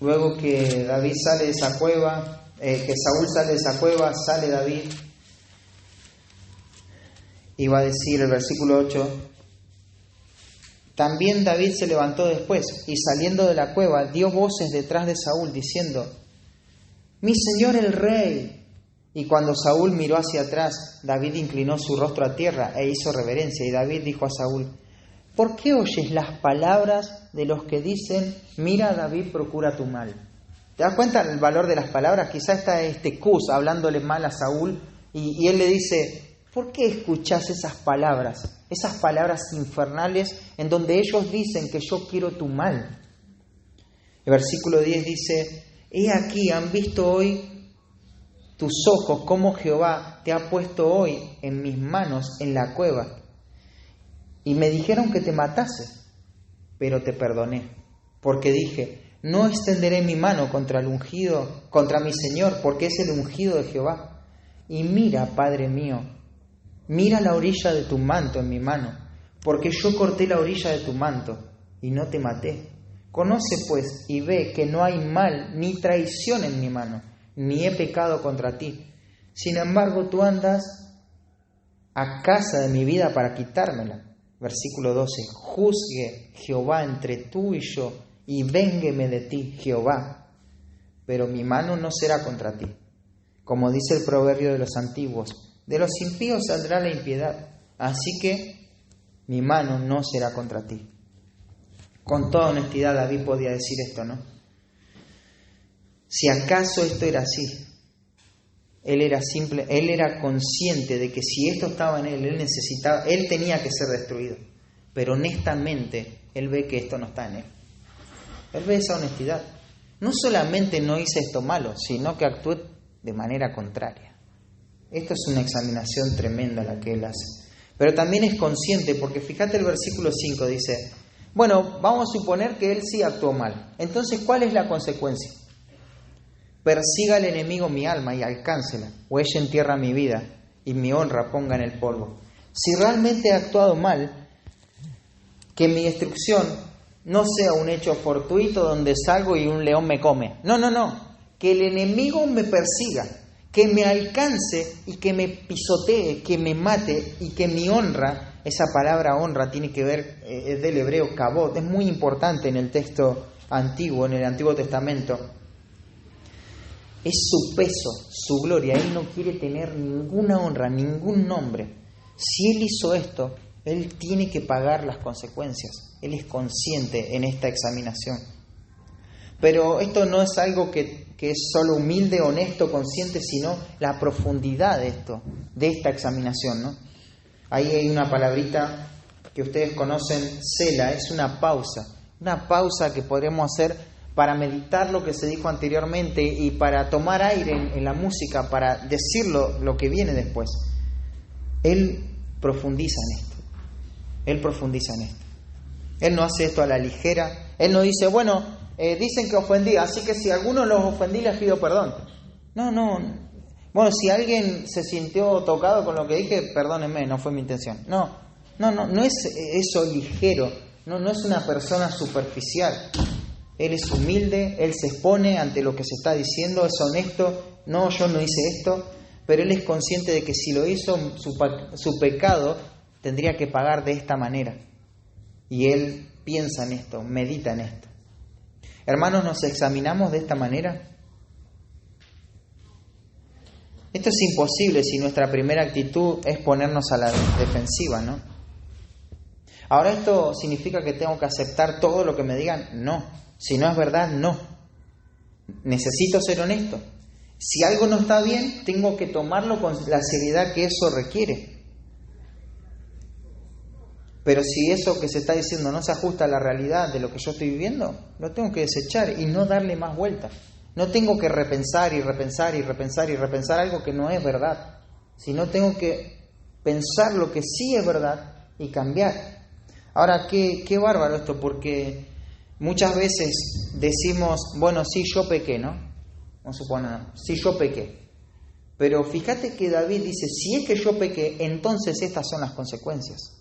Luego que David sale de esa cueva, que Saúl sale de esa cueva, sale David. Y va a decir el versículo 8, también David se levantó después y saliendo de la cueva dio voces detrás de Saúl diciendo, mi señor el rey. Y cuando Saúl miró hacia atrás, David inclinó su rostro a tierra e hizo reverencia. Y David dijo a Saúl, ¿por qué oyes las palabras de los que dicen, mira, David procura tu mal? ¿Te das cuenta del valor de las palabras? Quizá está Cus hablándole mal a Saúl y él le dice, ¿por qué escuchás esas palabras infernales en donde ellos dicen que yo quiero tu mal? El versículo 10 dice, he aquí, han visto hoy tus ojos cómo Jehová te ha puesto hoy en mis manos en la cueva. Y me dijeron que te matase, pero te perdoné, porque dije, no extenderé mi mano contra el ungido, contra mi Señor, porque es el ungido de Jehová. Y mira, Padre mío, mira la orilla de tu manto en mi mano, porque yo corté la orilla de tu manto y no te maté. Conoce pues y ve que no hay mal ni traición en mi mano, ni he pecado contra ti. Sin embargo, tú andas a casa de mi vida para quitármela. Versículo 12, juzgue Jehová entre tú y yo, y véngueme de ti, Jehová, pero mi mano no será contra ti. Como dice el proverbio de los antiguos, de los impíos saldrá la impiedad, así que mi mano no será contra ti. Con toda honestidad David podía decir esto, ¿no? Si acaso esto era así, él era consciente de que si esto estaba en él tenía que ser destruido. Pero honestamente, él ve que esto no está en él. Él ve esa honestidad. No solamente no hice esto malo, sino que actué de manera contraria. Esto es una examinación tremenda la que él hace. Pero también es consciente, porque fíjate el versículo 5, dice, bueno, vamos a suponer que él sí actuó mal. Entonces, ¿cuál es la consecuencia? Persiga al enemigo mi alma y alcáncela, o eche en tierra mi vida y mi honra ponga en el polvo. Si realmente he actuado mal, que mi destrucción no sea un hecho fortuito donde salgo y un león me come. No. Que el enemigo me persiga, que me alcance y que me pisotee, que me mate y que mi honra, esa palabra honra tiene que ver, es del hebreo kabod, es muy importante en el texto antiguo, en el Antiguo Testamento. Es su peso, su gloria. Él no quiere tener ninguna honra, ningún nombre. Si él hizo esto, él tiene que pagar las consecuencias. Él es consciente en esta examinación. Pero esto no es algo que es solo humilde, honesto, consciente, sino la profundidad de esta examinación, ¿no? Ahí hay una palabrita que ustedes conocen, sela, es una pausa. Una pausa que podremos hacer para meditar lo que se dijo anteriormente y para tomar aire en la música, para decir lo que viene después. Él profundiza en esto. Él profundiza en esto. Él no hace esto a la ligera. Él no dice, bueno, dicen que ofendí, así que si alguno los ofendí les pido perdón. No. Bueno, si alguien se sintió tocado con lo que dije, perdónenme, no fue mi intención. No es eso ligero. No es una persona superficial. Él es humilde, él se expone ante lo que se está diciendo, es honesto. No, yo no hice esto, pero él es consciente de que si lo hizo, su pecado tendría que pagar de esta manera. Y él piensa en esto, medita en esto. Hermanos, ¿nos examinamos de esta manera? Esto es imposible si nuestra primera actitud es ponernos a la defensiva, ¿no? Ahora, ¿esto significa que tengo que aceptar todo lo que me digan? No. Si no es verdad, no. Necesito ser honesto. Si algo no está bien, tengo que tomarlo con la seriedad que eso requiere. Pero si eso que se está diciendo no se ajusta a la realidad de lo que yo estoy viviendo, lo tengo que desechar y no darle más vueltas. No tengo que repensar algo que no es verdad, sino tengo que pensar lo que sí es verdad y cambiar. Ahora, qué bárbaro esto, porque muchas veces decimos, bueno, sí, yo pequé, ¿no? Vamos a suponer, sí, yo pequé. Pero fíjate que David dice, si es que yo pequé, entonces estas son las consecuencias.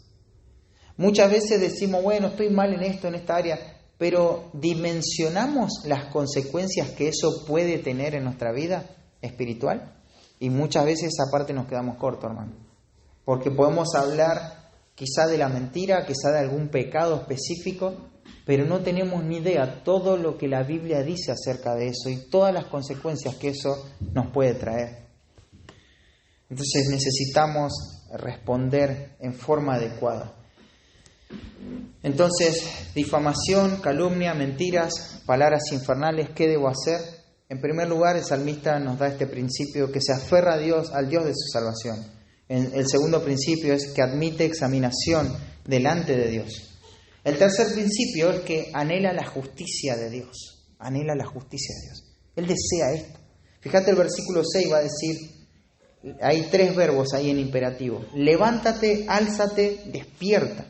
Muchas veces decimos, bueno, estoy mal en esto, en esta área, pero ¿dimensionamos las consecuencias que eso puede tener en nuestra vida espiritual? Y muchas veces esa parte nos quedamos cortos, hermano. Porque podemos hablar quizá de la mentira, quizá de algún pecado específico, pero no tenemos ni idea todo lo que la Biblia dice acerca de eso y todas las consecuencias que eso nos puede traer. Entonces necesitamos responder en forma adecuada. Entonces, difamación, calumnia, mentiras, palabras infernales, ¿qué debo hacer? En primer lugar, el salmista nos da este principio que se aferra a Dios, al Dios de su salvación. El segundo principio es que admite examinación delante de Dios. El tercer principio es que anhela la justicia de Dios. Anhela la justicia de Dios. Él desea esto. Fíjate, el versículo 6 va a decir, hay 3 verbos ahí en imperativo. Levántate, álzate, despierta.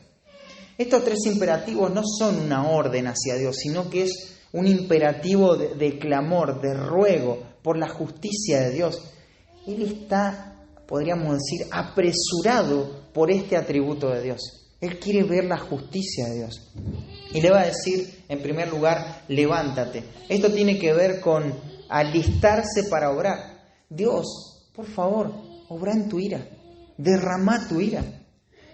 Estos 3 imperativos no son una orden hacia Dios, sino que es un imperativo de clamor, de ruego por la justicia de Dios. Él está, podríamos decir, apresurado por este atributo de Dios. Él quiere ver la justicia de Dios. Y le va a decir, en primer lugar, levántate. Esto tiene que ver con alistarse para obrar. Dios, por favor, obra en tu ira. Derrama tu ira.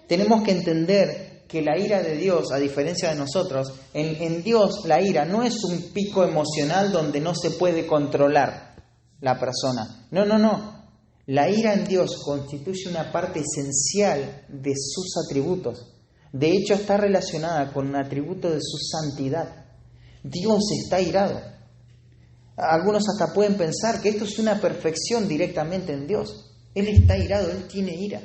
Tenemos que entender que la ira de Dios, a diferencia de nosotros, en Dios la ira no es un pico emocional donde no se puede controlar la persona. No. La ira en Dios constituye una parte esencial de sus atributos. De hecho, está relacionada con un atributo de su santidad. Dios está irado. Algunos hasta pueden pensar que esto es una perfección directamente en Dios. Él está irado, Él tiene ira.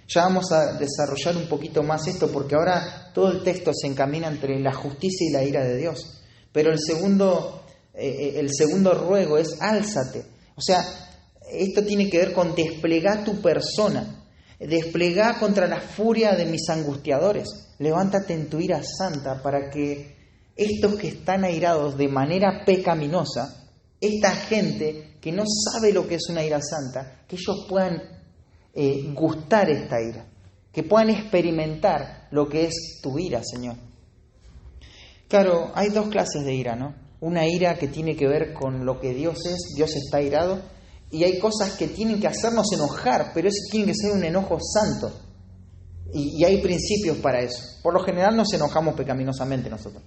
Ya vamos a desarrollar un poquito más esto, porque ahora todo el texto se encamina entre la justicia y la ira de Dios. Pero el segundo ruego es álzate. O sea, esto tiene que ver con desplegar tu persona, desplegar contra la furia de mis angustiadores. Levántate en tu ira santa para que estos que están airados de manera pecaminosa, esta gente que no sabe lo que es una ira santa, que ellos puedan gustar esta ira, que puedan experimentar lo que es tu ira, Señor. Claro, hay 2 clases de ira, ¿no? Una ira que tiene que ver con lo que Dios es, Dios está irado, y hay cosas que tienen que hacernos enojar, pero eso tiene que ser un enojo santo, y hay principios para eso. Por lo general nos enojamos pecaminosamente nosotros,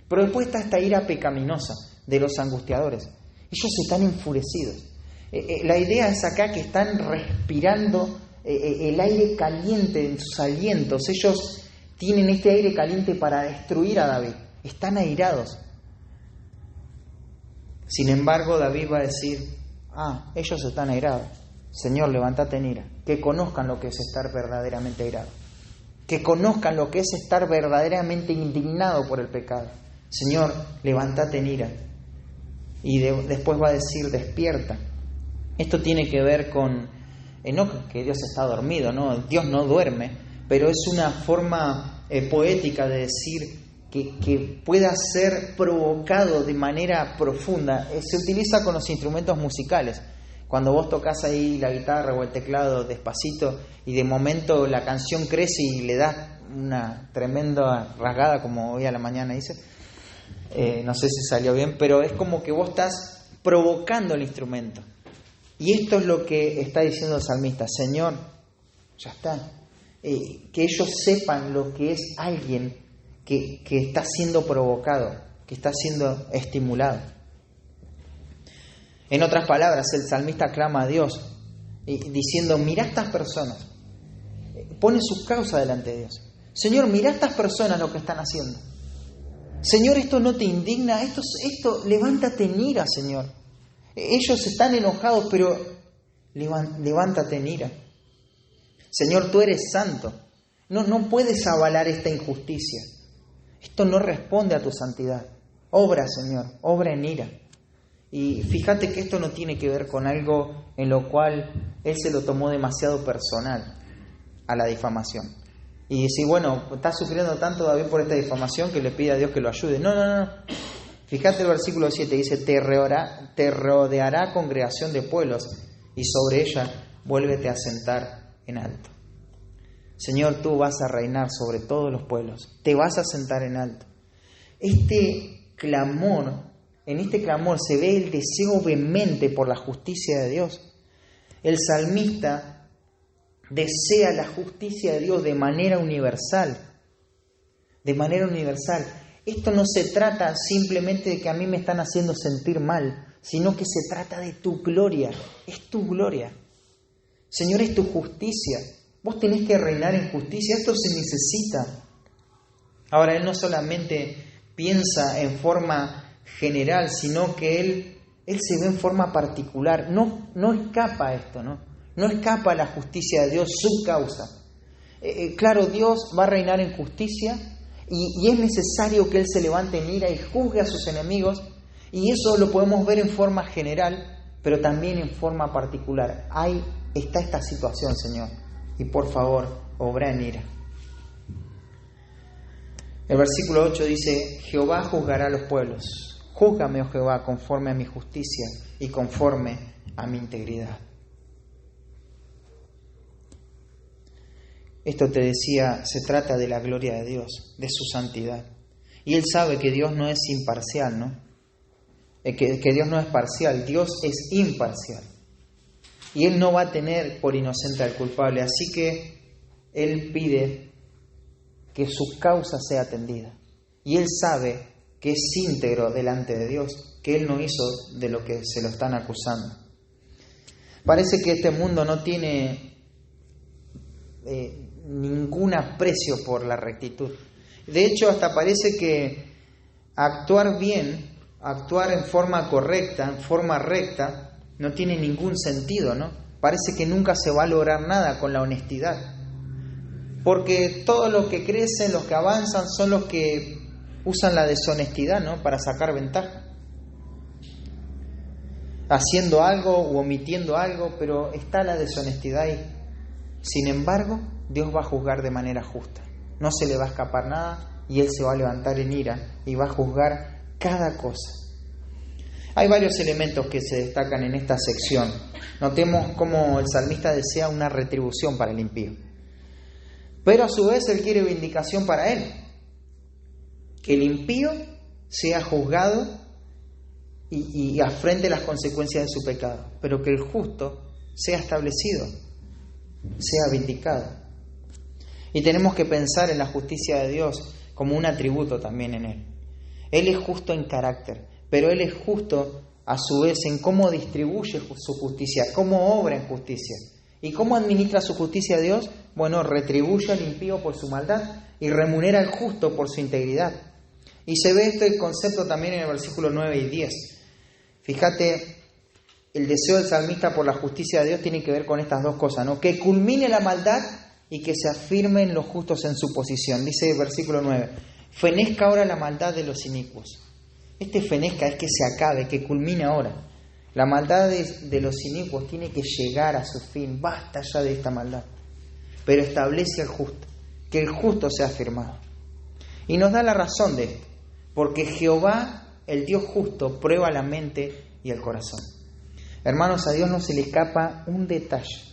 pero después está esta ira pecaminosa de los angustiadores. Ellos están enfurecidos. La idea es acá que están respirando el aire caliente en sus alientos. Ellos tienen este aire caliente para destruir a David. Están airados. Sin embargo, David va a decir, ellos están airados. Señor, levántate en ira. Que conozcan lo que es estar verdaderamente airado. que conozcan lo que es estar verdaderamente indignado por el pecado. Señor, levántate en ira. Y después va a decir, despierta. Esto tiene que ver con, no que Dios está dormido, ¿no? Dios no duerme, pero es una forma poética de decir que pueda ser provocado de manera profunda. Se utiliza con los instrumentos musicales. Cuando vos tocas ahí la guitarra o el teclado despacito y de momento la canción crece y le das una tremenda rasgada, como hoy a la mañana hice, no sé si salió bien, pero es como que vos estás provocando el instrumento. Y esto es lo que está diciendo el salmista. Señor, ya está. Que ellos sepan lo que es alguien que está siendo provocado, que está siendo estimulado. En otras palabras, el salmista clama a Dios diciendo, mira estas personas. Pone sus causas delante de Dios. Señor, mira estas personas lo que están haciendo. Señor, esto no te indigna, esto, levántate en ira, Señor. Ellos están enojados, pero levántate en ira. Señor, tú eres santo. No puedes avalar esta injusticia. Esto no responde a tu santidad. Obra, Señor, obra en ira. Y fíjate que esto no tiene que ver con algo en lo cual él se lo tomó demasiado personal a la difamación. Y decir, bueno, está sufriendo tanto David por esta difamación que le pide a Dios que lo ayude. No. Fíjate el versículo 7, dice, te rodeará congregación de pueblos y sobre ella vuélvete a sentar en alto. Señor, tú vas a reinar sobre todos los pueblos, te vas a sentar en alto. En este clamor se ve el deseo vehemente por la justicia de Dios. El salmista desea la justicia de Dios de manera universal. De manera universal. Esto no se trata simplemente de que a mí me están haciendo sentir mal, sino que se trata de tu gloria. Es tu gloria. Señor, es tu justicia. Vos tenés que reinar en justicia. Esto se necesita. Ahora, Él no solamente piensa en forma general, sino que Él se ve en forma particular. No escapa a esto, ¿no? No escapa a la justicia de Dios, su causa. Claro, Dios va a reinar en justicia y es necesario que Él se levante en ira y juzgue a sus enemigos. Y eso lo podemos ver en forma general, pero también en forma particular. Ahí está esta situación, Señor. Y por favor, obra en ira. El versículo 8 dice, Jehová juzgará a los pueblos. Júzgame, oh Jehová, conforme a mi justicia y conforme a mi integridad. Esto te decía, se trata de la gloria de Dios, de su santidad. Y Él sabe que Dios no es imparcial, ¿no? Que Dios no es parcial, Dios es imparcial. Y Él no va a tener por inocente al culpable, así que Él pide que su causa sea atendida. Y Él sabe que es íntegro delante de Dios, que Él no hizo de lo que se lo están acusando. Parece que este mundo no tiene ningún aprecio por la rectitud. De hecho, hasta parece que actuar bien, actuar en forma correcta, en forma recta, no tiene ningún sentido, ¿no? Parece que nunca se va a lograr nada con la honestidad. Porque todos los que crecen, los que avanzan, son los que usan la deshonestidad, ¿no? Para sacar ventaja. Haciendo algo u omitiendo algo, pero está la deshonestidad ahí. Sin embargo, Dios va a juzgar de manera justa. No se le va a escapar nada y Él se va a levantar en ira y va a juzgar cada cosa. Hay varios elementos que se destacan en esta sección. Notemos cómo el salmista desea una retribución para el impío. Pero a su vez Él quiere vindicación para él. Que el impío sea juzgado y afrente las consecuencias de su pecado. Pero que el justo sea establecido, sea vindicado. Y tenemos que pensar en la justicia de Dios como un atributo también en Él. Él es justo en carácter, pero Él es justo a su vez en cómo distribuye su justicia, cómo obra en justicia. ¿Y cómo administra su justicia a Dios? Bueno, retribuye al impío por su maldad y remunera al justo por su integridad. Y se ve este concepto también en el versículo 9 y 10. Fíjate, el deseo del salmista por la justicia de Dios tiene que ver con estas dos cosas, ¿no? Que culmine la maldad y que se afirmen los justos en su posición. Dice el versículo 9, fenezca ahora la maldad de los inicuos. Este fenezca es que se acabe, que culmine ahora. La maldad de los inicuos tiene que llegar a su fin. Basta ya de esta maldad. Pero establece al justo, que el justo sea afirmado. Y nos da la razón de esto, porque Jehová, el Dios justo, prueba la mente y el corazón. Hermanos, a Dios no se le escapa un detalle.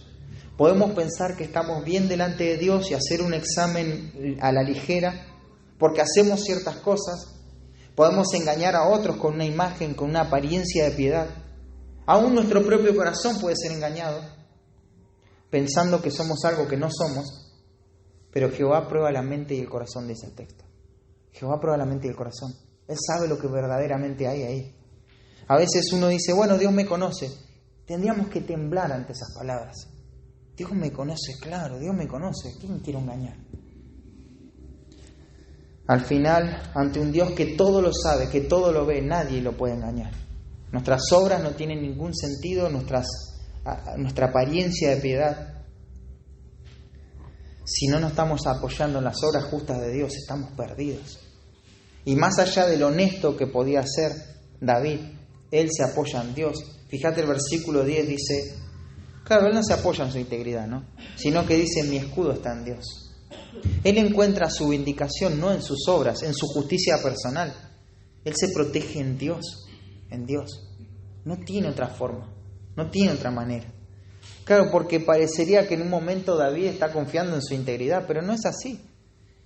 Podemos pensar que estamos bien delante de Dios y hacer un examen a la ligera, porque hacemos ciertas cosas. Podemos engañar a otros con una imagen, con una apariencia de piedad. Aún nuestro propio corazón puede ser engañado, pensando que somos algo que no somos. Pero Jehová prueba la mente y el corazón, dice el texto. Jehová prueba la mente y el corazón. Él sabe lo que verdaderamente hay ahí. A veces uno dice, bueno, Dios me conoce. Tendríamos que temblar ante esas palabras. Dios me conoce, claro, Dios me conoce. ¿Quién quiere engañar? Al final, ante un Dios que todo lo sabe, que todo lo ve, nadie lo puede engañar. Nuestras obras no tienen ningún sentido, nuestra apariencia de piedad. Si no nos estamos apoyando en las obras justas de Dios, estamos perdidos. Y más allá de lo honesto que podía ser David, él se apoya en Dios. Fíjate el versículo 10 dice, claro, él no se apoya en su integridad, ¿no? Sino que dice, mi escudo está en Dios. Él encuentra su vindicación no en sus obras, en su justicia personal. Él se protege en Dios, en Dios. No tiene otra forma, no tiene otra manera. Claro, porque parecería que en un momento David está confiando en su integridad, pero no es así.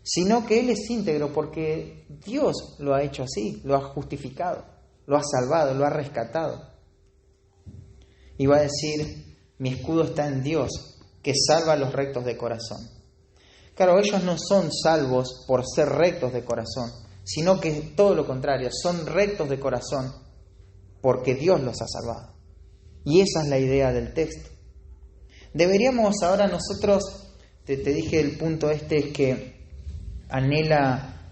Sino que él es íntegro porque Dios lo ha hecho así, lo ha justificado, lo ha salvado, lo ha rescatado. Y va a decir, mi escudo está en Dios, que salva a los rectos de corazón. Claro, ellos no son salvos por ser rectos de corazón, sino que todo lo contrario, son rectos de corazón porque Dios los ha salvado. Y esa es la idea del texto. Deberíamos ahora nosotros, te dije el punto es que anhela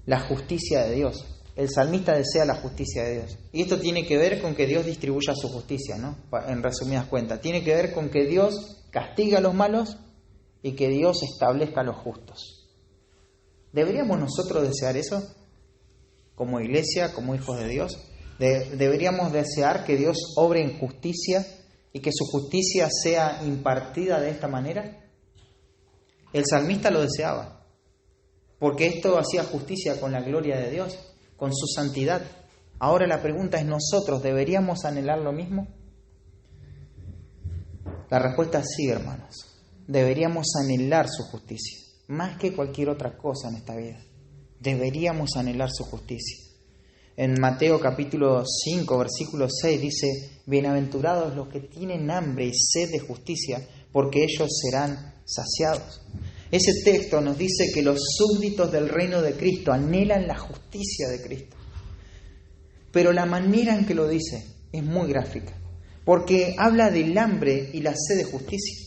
la justicia de Dios. El salmista desea la justicia de Dios. Y esto tiene que ver con que Dios distribuya su justicia, ¿no? En resumidas cuentas. Tiene que ver con que Dios castiga a los malos y que Dios establezca a los justos. ¿Deberíamos nosotros desear eso? Como iglesia, como hijos de Dios. ¿Deberíamos desear que Dios obre en justicia y que su justicia sea impartida de esta manera? El salmista lo deseaba, porque esto hacía justicia con la gloria de Dios, con su santidad. Ahora la pregunta es, ¿nosotros deberíamos anhelar lo mismo? La respuesta es sí, hermanos. Deberíamos anhelar su justicia, más que cualquier otra cosa en esta vida. Deberíamos anhelar su justicia. En Mateo capítulo 5, versículo 6 dice, bienaventurados los que tienen hambre y sed de justicia, porque ellos serán saciados. Ese texto nos dice que los súbditos del reino de Cristo anhelan la justicia de Cristo. Pero la manera en que lo dice es muy gráfica, porque habla del hambre y la sed de justicia.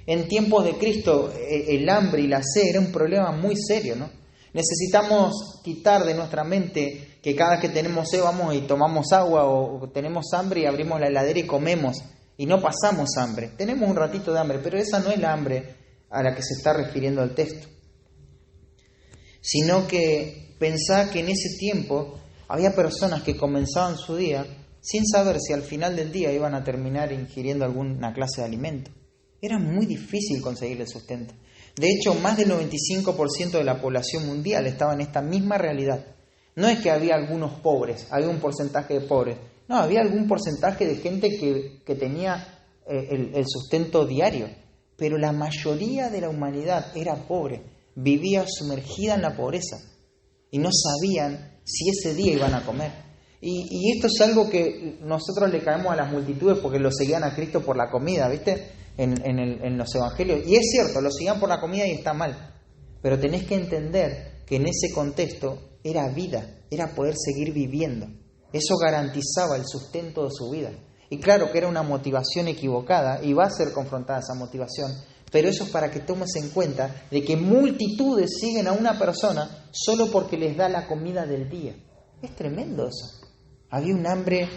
En tiempos de Cristo el hambre y la sed era un problema muy serio, ¿no? Necesitamos quitar de nuestra mente que cada vez que tenemos sed vamos y tomamos agua o tenemos hambre y abrimos la heladera y comemos y no pasamos hambre. Tenemos un ratito de hambre, pero esa no es la hambre a la que se está refiriendo el texto. Sino que pensá que en ese tiempo había personas que comenzaban su día sin saber si al final del día iban a terminar ingiriendo alguna clase de alimento. Era muy difícil conseguir el sustento. De hecho, más del 95% de la población mundial estaba en esta misma realidad. No es que había algunos pobres, había un porcentaje de pobres. No, había algún porcentaje de gente que tenía el sustento diario. Pero la mayoría de la humanidad era pobre, vivía sumergida en la pobreza. Y no sabían si ese día iban a comer. Y esto es algo que nosotros le caemos a las multitudes porque lo seguían a Cristo por la comida, ¿viste? En los evangelios. Y es cierto, lo seguían por la comida y está mal. Pero tenés que entender que en ese contexto era vida, era poder seguir viviendo. Eso garantizaba el sustento de su vida. Y claro que era una motivación equivocada y va a ser confrontada esa motivación. Pero eso es para que tomes en cuenta de que multitudes siguen a una persona solo porque les da la comida del día. Es tremendo eso. Había un hambre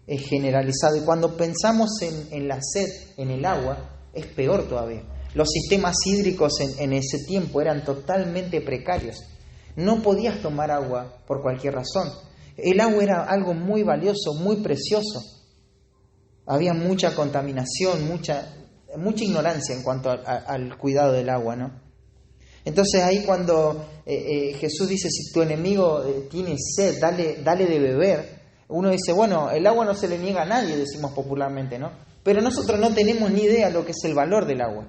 generalizado. Y cuando pensamos en la sed, en el agua, es peor todavía. Los sistemas hídricos en ese tiempo eran totalmente precarios. No podías tomar agua por cualquier razón. El agua era algo muy valioso, muy precioso. Había mucha contaminación, mucha ignorancia en cuanto al cuidado del agua, ¿no? Entonces ahí cuando Jesús dice, si tu enemigo tiene sed, dale de beber, uno dice, bueno, el agua no se le niega a nadie, decimos popularmente, ¿no? Pero nosotros no tenemos ni idea lo que es el valor del agua.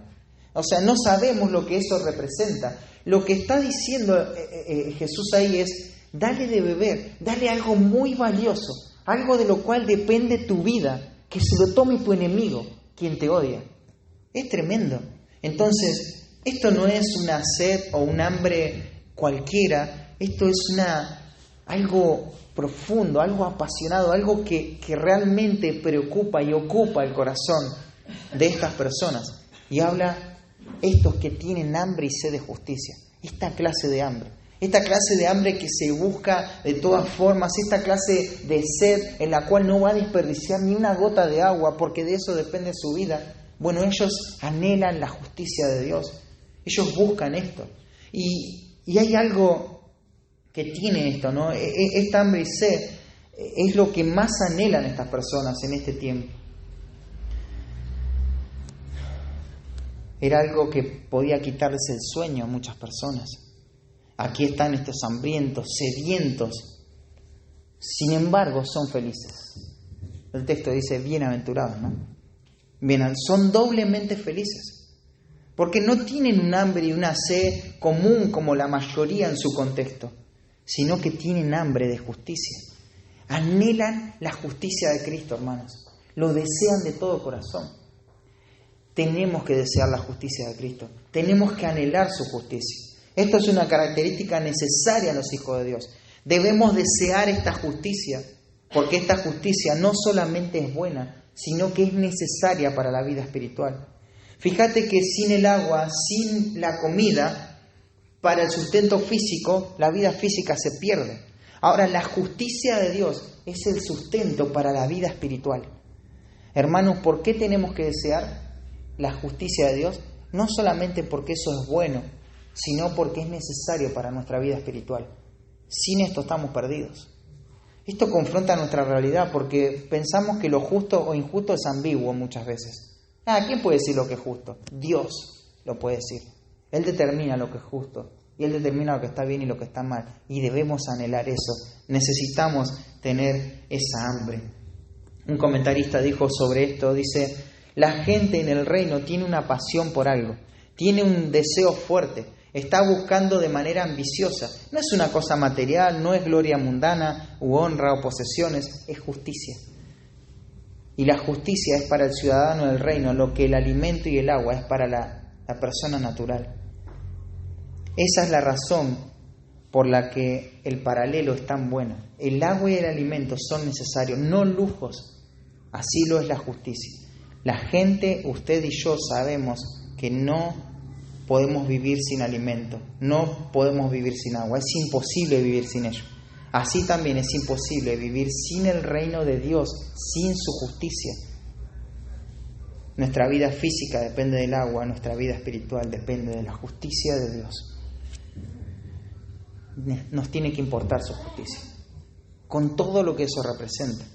O sea, no sabemos lo que eso representa. Lo que está diciendo Jesús ahí es, dale de beber, dale algo muy valioso, algo de lo cual depende tu vida, que se lo tome tu enemigo, quien te odia. Es tremendo. Entonces, esto no es una sed o un hambre cualquiera, esto es algo profundo, algo apasionado, algo que realmente preocupa y ocupa el corazón de estas personas. Y habla estos que tienen hambre y sed de justicia, esta clase de hambre que se busca de todas formas, esta clase de sed en la cual no va a desperdiciar ni una gota de agua porque de eso depende su vida. Bueno, ellos anhelan la justicia de Dios, ellos buscan esto. Y hay algo que tiene esto, ¿no? Esta hambre y sed es lo que más anhelan estas personas en este tiempo. Era algo que podía quitarles el sueño a muchas personas. Aquí están estos hambrientos, sedientos. Sin embargo, son felices. El texto dice, bienaventurados, ¿no? Son doblemente felices. Porque no tienen un hambre y una sed común como la mayoría en su contexto, sino que tienen hambre de justicia. Anhelan la justicia de Cristo, hermanos. Lo desean de todo corazón. Tenemos que desear la justicia de Cristo. Tenemos que anhelar su justicia. Esto es una característica necesaria en los hijos de Dios. Debemos desear esta justicia, porque esta justicia no solamente es buena, sino que es necesaria para la vida espiritual. Fíjate que sin el agua, sin la comida, para el sustento físico, la vida física se pierde. Ahora, la justicia de Dios es el sustento para la vida espiritual. Hermanos, ¿por qué tenemos que desear la justicia de Dios? No solamente porque eso es bueno, sino porque es necesario para nuestra vida espiritual. Sin esto estamos perdidos. Esto confronta nuestra realidad porque pensamos que lo justo o injusto es ambiguo muchas veces. ¿Quién puede decir lo que es justo? Dios lo puede decir. Él determina lo que es justo y Él determina lo que está bien y lo que está mal. Y debemos anhelar eso. Necesitamos tener esa hambre. Un comentarista dijo sobre esto, dice, la gente en el reino tiene una pasión por algo, tiene un deseo fuerte, está buscando de manera ambiciosa. No es una cosa material, no es gloria mundana u honra o posesiones, es justicia. Y la justicia es para el ciudadano del reino lo que el alimento y el agua es para la persona natural. Esa es la razón por la que el paralelo es tan bueno. El agua y el alimento son necesarios, no lujos. Así lo es la justicia. La gente, usted y yo sabemos que no podemos vivir sin alimento, no podemos vivir sin agua, es imposible vivir sin ello. Así también es imposible vivir sin el reino de Dios, sin su justicia. Nuestra vida física depende del agua, nuestra vida espiritual depende de la justicia de Dios. Nos tiene que importar su justicia, con todo lo que eso representa.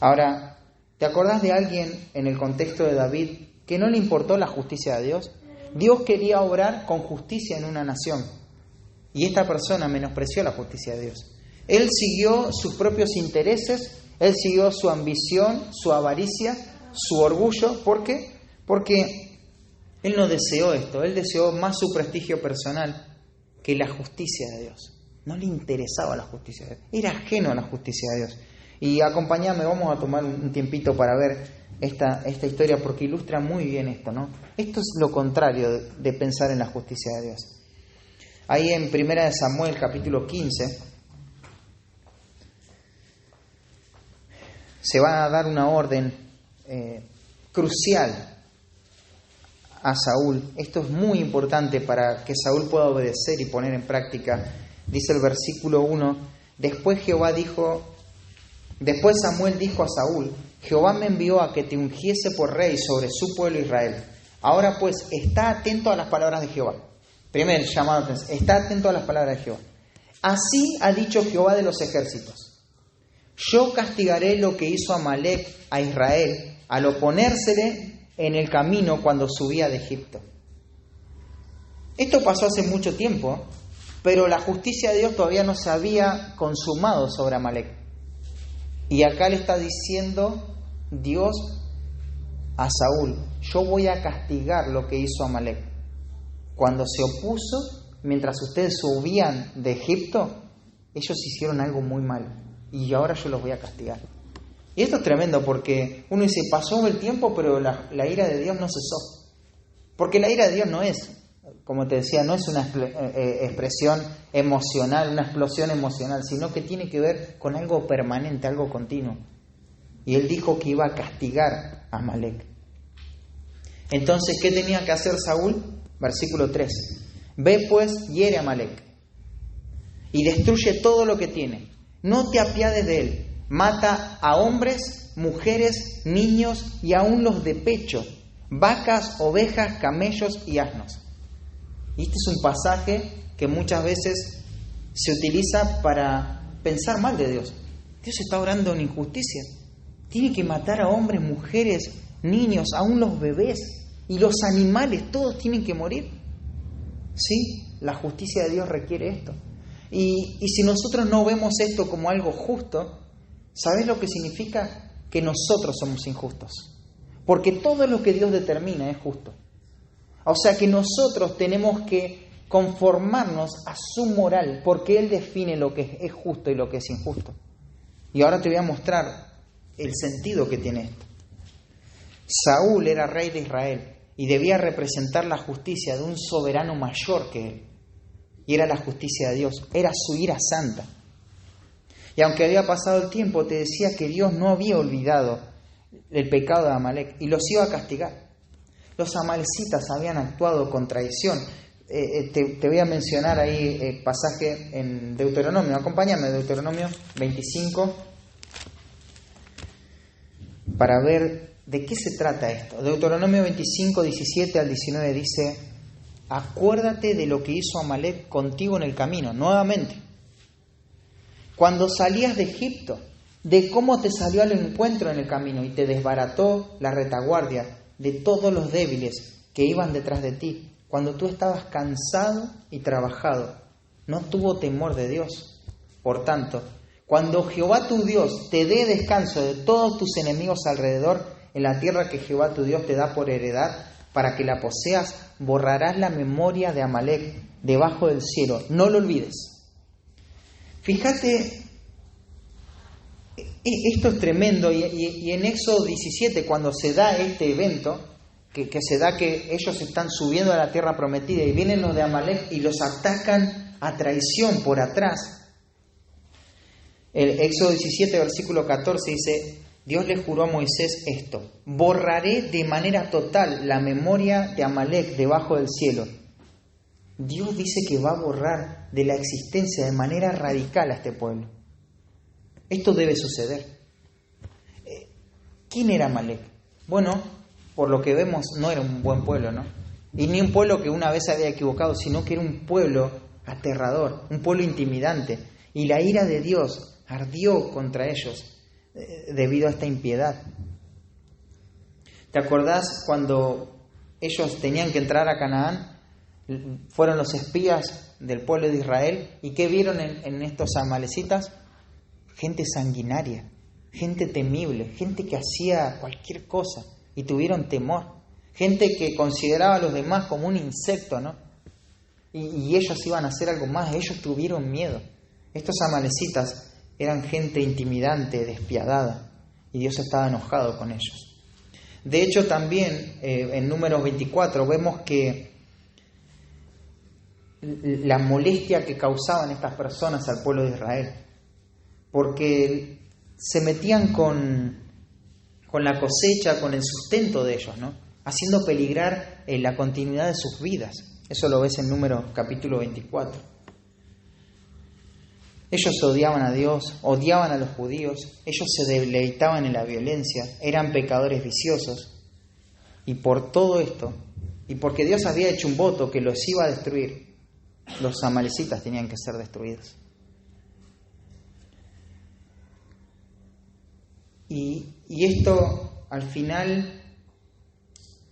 Ahora, ¿te acordás de alguien en el contexto de David que no le importó la justicia de Dios? Dios quería obrar con justicia en una nación y esta persona menospreció la justicia de Dios. Él siguió sus propios intereses, él siguió su ambición, su avaricia, su orgullo. ¿Por qué? Porque él no deseó esto, él deseó más su prestigio personal que la justicia de Dios. No le interesaba la justicia de Dios, era ajeno a la justicia de Dios. Y acompáñame, vamos a tomar un tiempito para ver esta historia porque ilustra muy bien esto, ¿no? Esto es lo contrario de pensar en la justicia de Dios. Ahí en 1 Samuel capítulo 15 se va a dar una orden crucial a Saúl. Esto es muy importante para que Saúl pueda obedecer y poner en práctica. Dice el versículo 1, después Samuel dijo a Saúl, Jehová me envió a que te ungiese por rey sobre su pueblo Israel. Ahora pues, está atento a las palabras de Jehová. Primer llamado a atención, está atento a las palabras de Jehová. Así ha dicho Jehová de los ejércitos: yo castigaré lo que hizo Amalec a Israel al oponérsele en el camino cuando subía de Egipto. Esto pasó hace mucho tiempo, pero la justicia de Dios todavía no se había consumado sobre Amalec. Y acá le está diciendo Dios a Saúl: yo voy a castigar lo que hizo Amalec. Cuando se opuso, mientras ustedes subían de Egipto, ellos hicieron algo muy malo. Y ahora yo los voy a castigar. Y esto es tremendo porque uno dice, pasó el tiempo, pero la ira de Dios no cesó. Porque la ira de Dios no es, como te decía, no es una expresión emocional, una explosión emocional, sino que tiene que ver con algo permanente, algo continuo. Y Él dijo que iba a castigar a Amalec. Entonces, ¿qué tenía que hacer Saúl? Versículo 3. Ve pues, hiere a Amalec y destruye todo lo que tiene. No te apiades de él. Mata a hombres, mujeres, niños y aún los de pecho, vacas, ovejas, camellos y asnos. Y este es un pasaje que muchas veces se utiliza para pensar mal de Dios. Dios está obrando en injusticia. Tiene que matar a hombres, mujeres, niños, aún los bebés y los animales, todos tienen que morir. Sí, la justicia de Dios requiere esto. Y si nosotros no vemos esto como algo justo, ¿sabes lo que significa? Que nosotros somos injustos. Porque todo lo que Dios determina es justo. O sea que nosotros tenemos que conformarnos a su moral, porque Él define lo que es justo y lo que es injusto. Y ahora te voy a mostrar el sentido que tiene esto. Saúl era rey de Israel y debía representar la justicia de un soberano mayor que él. Y era la justicia de Dios, era su ira santa. Y aunque había pasado el tiempo, te decía que Dios no había olvidado el pecado de Amalec y los iba a castigar. Los amalecitas habían actuado con traición. Te voy a mencionar ahí pasaje en Deuteronomio. Acompáñame, Deuteronomio 25, para ver de qué se trata esto. Deuteronomio 25, 17 al 19 dice: acuérdate de lo que hizo Amalec contigo en el camino, nuevamente. Cuando salías de Egipto, de cómo te salió al encuentro en el camino y te desbarató la retaguardia de todos los débiles que iban detrás de ti. Cuando tú estabas cansado y trabajado, no tuvo temor de Dios. Por tanto, cuando Jehová tu Dios te dé descanso de todos tus enemigos alrededor, en la tierra que Jehová tu Dios te da por heredad, para que la poseas, borrarás la memoria de Amalec debajo del cielo. No lo olvides. Fíjate, esto es tremendo. Y en Éxodo 17, cuando se da este evento, que se da que ellos están subiendo a la tierra prometida y vienen los de Amalec y los atacan a traición por atrás. El Éxodo 17, versículo 14 dice: Dios le juró a Moisés esto: borraré de manera total la memoria de Amalec debajo del cielo. Dios dice que va a borrar de la existencia de manera radical a este pueblo. Esto debe suceder. ¿Quién era Amalec? Bueno, por lo que vemos, no era un buen pueblo, ¿no? Y ni un pueblo que una vez se había equivocado, sino que era un pueblo aterrador, un pueblo intimidante. Y la ira de Dios ardió contra ellos debido a esta impiedad. ¿Te acordás cuando ellos tenían que entrar a Canaán? Fueron los espías del pueblo de Israel. ¿Y qué vieron en estos amalecitas? Gente sanguinaria, gente temible, gente que hacía cualquier cosa y tuvieron temor. Gente que consideraba a los demás como un insecto, ¿no? Y ellos iban a hacer algo más, ellos tuvieron miedo. Estos amalecitas eran gente intimidante, despiadada, y Dios estaba enojado con ellos. De hecho, también en Números 24 vemos que la molestia que causaban estas personas al pueblo de Israel, porque se metían con la cosecha, con el sustento de ellos, ¿no? Haciendo peligrar la continuidad de sus vidas. Eso lo ves en Números capítulo 24. Ellos odiaban a Dios, odiaban a los judíos, ellos se deleitaban en la violencia, eran pecadores viciosos. Y por todo esto, Y porque Dios había hecho un voto que los iba a destruir, los amalecitas tenían que ser destruidos. Y esto al final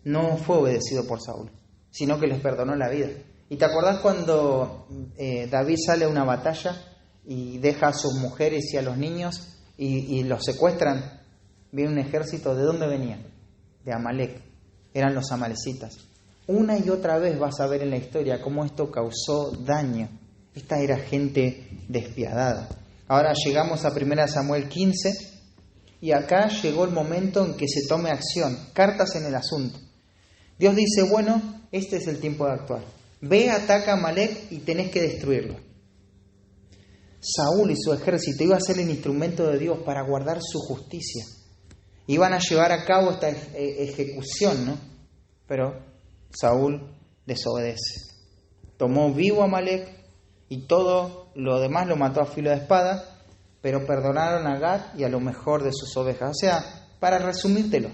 no fue obedecido por Saúl, sino que les perdonó la vida. ¿Y te acordás cuando David sale a una batalla y deja a sus mujeres y a los niños y los secuestran? Viene un ejército, ¿de dónde venía? De Amalec, eran los amalecitas. Una y otra vez vas a ver en la historia cómo esto causó daño. Esta era gente despiadada. Ahora llegamos a 1 Samuel 15 y acá llegó el momento en que se tome acción, cartas en el asunto. Dios dice, bueno, este es el tiempo de actuar. Ve, ataca a Amalec y tenés que destruirlo. Saúl y su ejército iba a ser el instrumento de Dios para guardar su justicia. Iban a llevar a cabo esta ejecución, ¿no? Pero Saúl desobedece. Tomó vivo a Amalec y todo lo demás lo mató a filo de espada, pero perdonaron a Gad y a lo mejor de sus ovejas. O sea, para resumírtelo,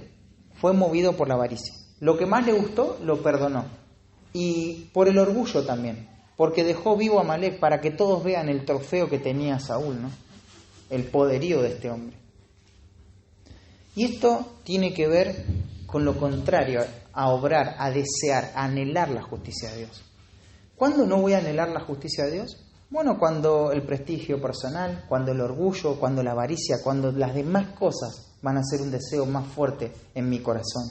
fue movido por la avaricia. Lo que más le gustó, lo perdonó. Y por el orgullo también, porque dejó vivo a Amalec para que todos vean el trofeo que tenía Saúl, ¿no? El poderío de este hombre. Y esto tiene que ver con lo contrario, a obrar, a desear, a anhelar la justicia de Dios. ¿Cuándo no voy a anhelar la justicia de Dios? Bueno, cuando el prestigio personal, cuando el orgullo, cuando la avaricia, cuando las demás cosas van a ser un deseo más fuerte en mi corazón.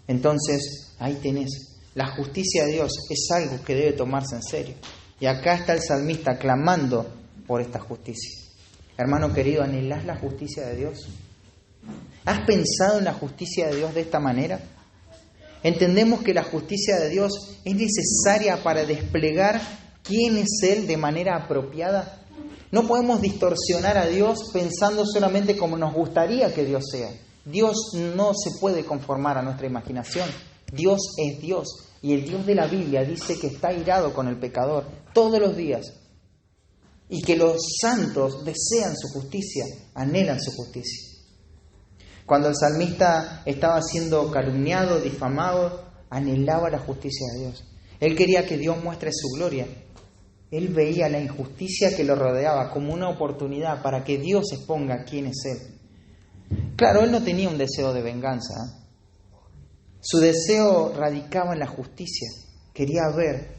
Entonces, ahí tenés. La justicia de Dios es algo que debe tomarse en serio. Y acá está el salmista clamando por esta justicia. Hermano querido, ¿anhelás la justicia de Dios? ¿Has pensado en la justicia de Dios de esta manera? Entendemos que la justicia de Dios es necesaria para desplegar quién es Él de manera apropiada. No podemos distorsionar a Dios pensando solamente como nos gustaría que Dios sea. Dios no se puede conformar a nuestra imaginación. Dios es Dios. Y el Dios de la Biblia dice que está airado con el pecador todos los días. Y que los santos desean su justicia, anhelan su justicia. Cuando el salmista estaba siendo calumniado, difamado, anhelaba la justicia de Dios. Él quería que Dios muestre su gloria. Él veía la injusticia que lo rodeaba como una oportunidad para que Dios exponga quién es Él. Claro, él no tenía un deseo de venganza. Su deseo radicaba en la justicia. Quería ver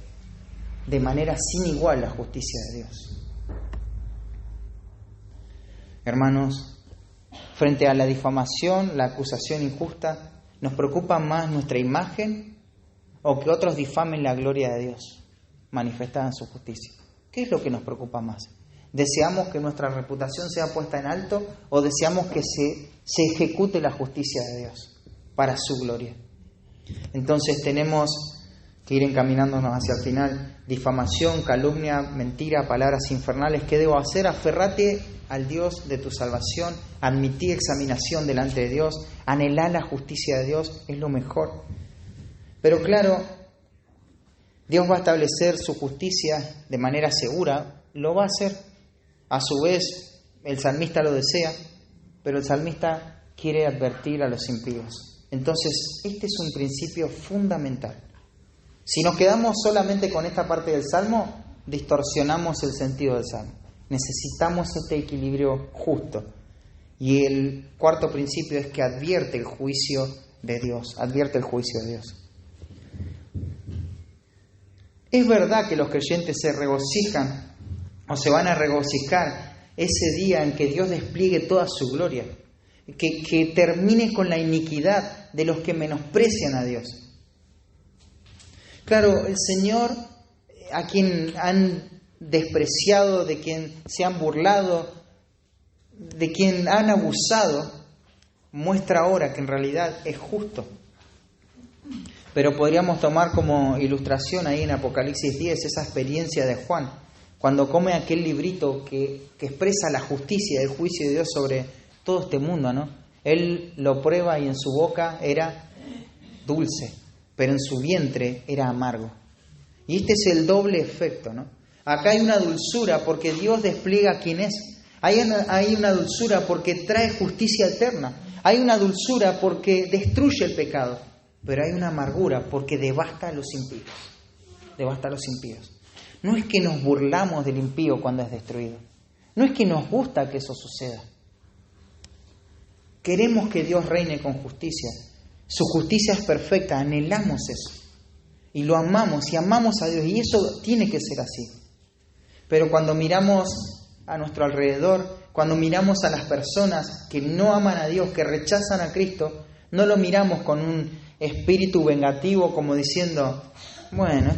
de manera sin igual la justicia de Dios. Hermanos, frente a la difamación, la acusación injusta, ¿nos preocupa más nuestra imagen o que otros difamen la gloria de Dios manifestada en su justicia? ¿Qué es lo que nos preocupa más? ¿Deseamos que nuestra reputación sea puesta en alto o deseamos que se ejecute la justicia de Dios para su gloria? Entonces tenemos que ir encaminándonos hacia el final. Difamación, calumnia, mentira, palabras infernales. ¿Qué debo hacer? Aferrate al Dios de tu salvación, admití examinación delante de Dios, anhelá la justicia de Dios, es lo mejor. Pero claro, Dios va a establecer su justicia de manera segura, lo va a hacer. A su vez, el salmista lo desea, pero el salmista quiere advertir a los impíos. Entonces, este es un principio fundamental. Si nos quedamos solamente con esta parte del Salmo, distorsionamos el sentido del Salmo. Necesitamos este equilibrio justo. Y el cuarto principio es que advierte el juicio de Dios. Advierte el juicio de Dios. Es verdad que los creyentes se regocijan o se van a regocijar ese día en que Dios despliegue toda su gloria. Que termine con la iniquidad de los que menosprecian a Dios. Claro, el Señor, a quien han despreciado, de quien se han burlado, de quien han abusado, muestra ahora que en realidad es justo. Pero podríamos tomar como ilustración ahí en Apocalipsis 10 esa experiencia de Juan, cuando come aquel librito que expresa la justicia y el juicio de Dios sobre todo este mundo, ¿no? Él lo prueba y en su boca era dulce, pero en su vientre era amargo. Y este es el doble efecto, ¿no? Acá hay una dulzura porque Dios despliega quién es. Hay una dulzura porque trae justicia eterna. Hay una dulzura porque destruye el pecado. pero hay una amargura porque devasta a los impíos. Devasta a los impíos. No es que nos burlamos del impío cuando es destruido. No es que nos gusta que eso suceda. Queremos que Dios reine con justicia. Su justicia es perfecta, anhelamos eso. Y lo amamos y amamos a Dios. Y eso tiene que ser así. Pero cuando miramos a nuestro alrededor, cuando miramos a las personas que no aman a Dios, que rechazan a Cristo, no lo miramos con un espíritu vengativo como diciendo, bueno,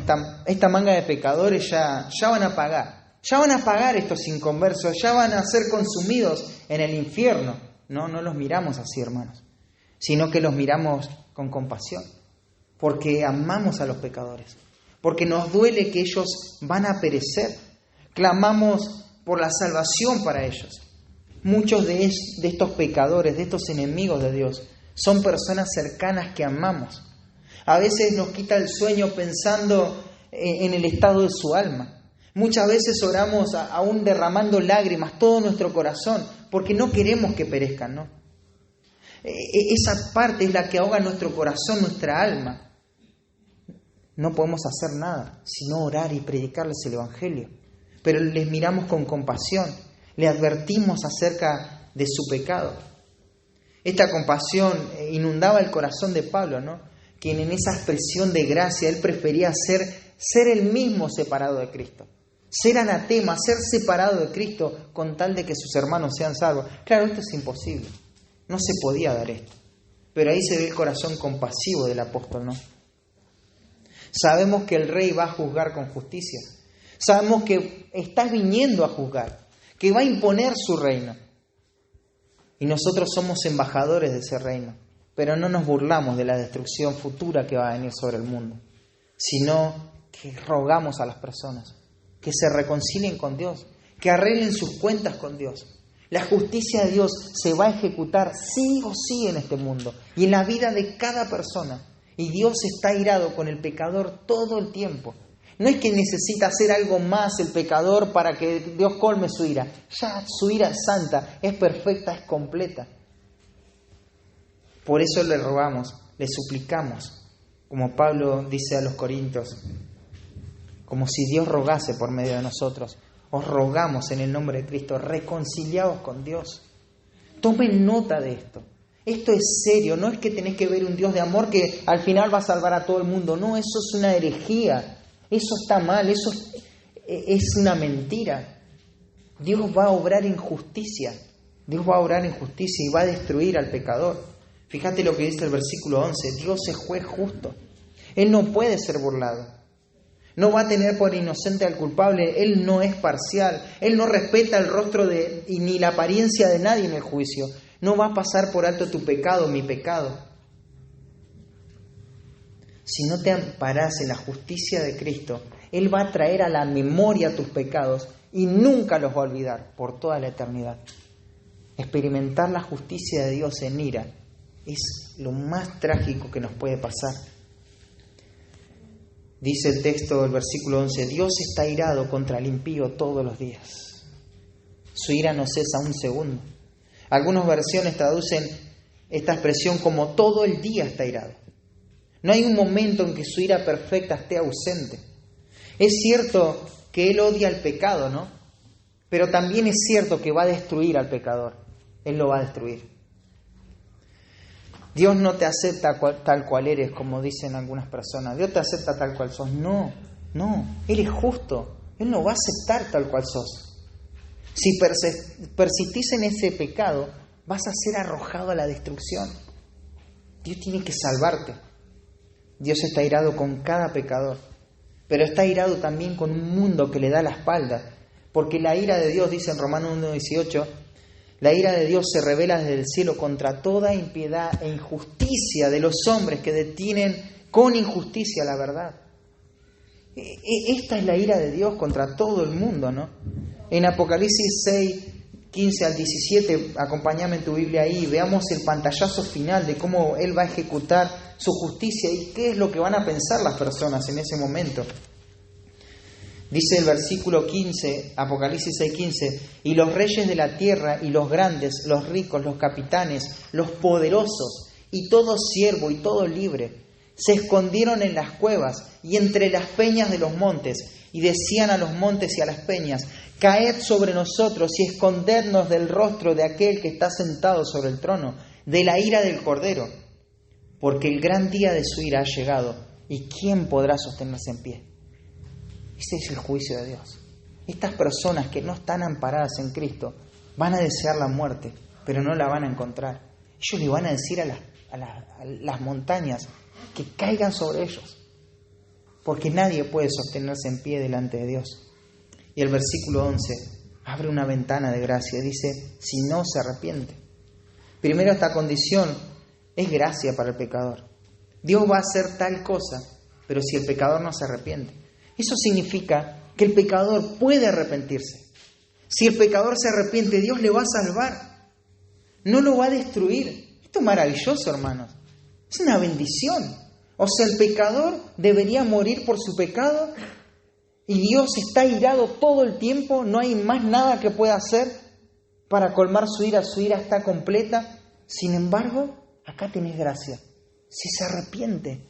esta manga de pecadores ya van a pagar. Ya van a pagar estos inconversos, ya van a ser consumidos en el infierno. No los miramos así, hermanos, sino que los miramos con compasión, porque amamos a los pecadores, porque nos duele que ellos van a perecer. Clamamos por la salvación para ellos. Muchos de estos pecadores, de estos enemigos de Dios, son personas cercanas que amamos. A veces nos quita el sueño pensando en el estado de su alma. Muchas veces oramos aún derramando lágrimas, todo nuestro corazón, porque no queremos que perezcan, ¿no? Esa parte es la que ahoga nuestro corazón, nuestra alma. No podemos hacer nada, sino orar y predicarles el Evangelio. Pero les miramos con compasión, le advertimos acerca de su pecado. Esta compasión inundaba el corazón de Pablo, ¿no? Quien en esa expresión de gracia, él prefería ser él mismo separado de Cristo. Ser anatema, ser separado de Cristo con tal de que sus hermanos sean salvos. Claro, esto es imposible. No se podía dar esto. Pero ahí se ve el corazón compasivo del apóstol, ¿no? Sabemos que el rey va a juzgar con justicia. Sabemos que está viniendo a juzgar, que va a imponer su reino. Y nosotros somos embajadores de ese reino. Pero no nos burlamos de la destrucción futura que va a venir sobre el mundo, sino que rogamos a las personas que se reconcilien con Dios, que arreglen sus cuentas con Dios. La justicia de Dios se va a ejecutar sí o sí en este mundo y en la vida de cada persona. Y Dios está airado con el pecador todo el tiempo. No es que necesita hacer algo más el pecador para que Dios colme su ira. Ya su ira es santa, es perfecta, es completa. Por eso le rogamos, le suplicamos, como Pablo dice a los Corintios, como si Dios rogase por medio de nosotros. Os rogamos en el nombre de Cristo, reconciliaos con Dios. Tomen nota de esto. Esto es serio, no es que tenés que ver un Dios de amor que al final va a salvar a todo el mundo. No, eso es una herejía. Eso está mal, eso es una mentira. Dios va a obrar en justicia. Dios va a obrar en justicia y va a destruir al pecador. Fíjate lo que dice el versículo 11. Dios es juez justo. Él no puede ser burlado. No va a tener por inocente al culpable. Él no es parcial. Él no respeta el rostro ni la apariencia de nadie en el juicio. No va a pasar por alto tu pecado, mi pecado. Si no te amparas en la justicia de Cristo, Él va a traer a la memoria tus pecados y nunca los va a olvidar por toda la eternidad. Experimentar la justicia de Dios en ira es lo más trágico que nos puede pasar. Dice el texto del versículo 11, Dios está irado contra el impío todos los días. Su ira no cesa un segundo. Algunas versiones traducen esta expresión como todo el día está irado. No hay un momento en que su ira perfecta esté ausente. Es cierto que Él odia el pecado, ¿no? Pero también es cierto que va a destruir al pecador. Él lo va a destruir. Dios no te acepta tal cual eres, como dicen algunas personas. Dios te acepta tal cual sos. No. Él es justo. Él no va a aceptar tal cual sos. Si persistís en ese pecado, vas a ser arrojado a la destrucción. Dios tiene que salvarte. Dios está irado con cada pecador, pero está irado también con un mundo que le da la espalda, porque la ira de Dios, dice en Romanos 1:18, la ira de Dios se revela desde el cielo contra toda impiedad e injusticia de los hombres que detienen con injusticia la verdad. Esta es la ira de Dios contra todo el mundo, ¿no? En Apocalipsis 6, 15 al 17, acompáñame en tu Biblia ahí, veamos el pantallazo final de cómo Él va a ejecutar su justicia y qué es lo que van a pensar las personas en ese momento. Dice el versículo 15, Apocalipsis 6:15, y los reyes de la tierra y los grandes, los ricos, los capitanes, los poderosos y todo siervo y todo libre, Se escondieron en las cuevas y entre las peñas de los montes, y decían a los montes y a las peñas: caed sobre nosotros y escondednos del rostro de aquel que está sentado sobre el trono, de la ira del Cordero, porque el gran día de su ira ha llegado, y ¿quién podrá sostenerse en pie? Ese es el juicio de Dios. Estas personas que no están amparadas en Cristo van a desear la muerte, pero no la van a encontrar. Ellos le van a decir a las montañas que caigan sobre ellos, porque nadie puede sostenerse en pie delante de Dios. Y el versículo 11 abre una ventana de gracia, dice: si no se arrepiente. Primero, esta condición es gracia para el pecador. Dios va a hacer tal cosa, pero si el pecador no se arrepiente. Eso significa que el pecador puede arrepentirse. Si el pecador se arrepiente, Dios le va a salvar. No lo va a destruir. Esto es maravilloso, hermanos. Es una bendición. O sea, el pecador debería morir por su pecado y Dios está irado todo el tiempo. No hay más nada que pueda hacer para colmar su ira. Su ira está completa. Sin embargo, acá tenés gracia. Si se arrepiente,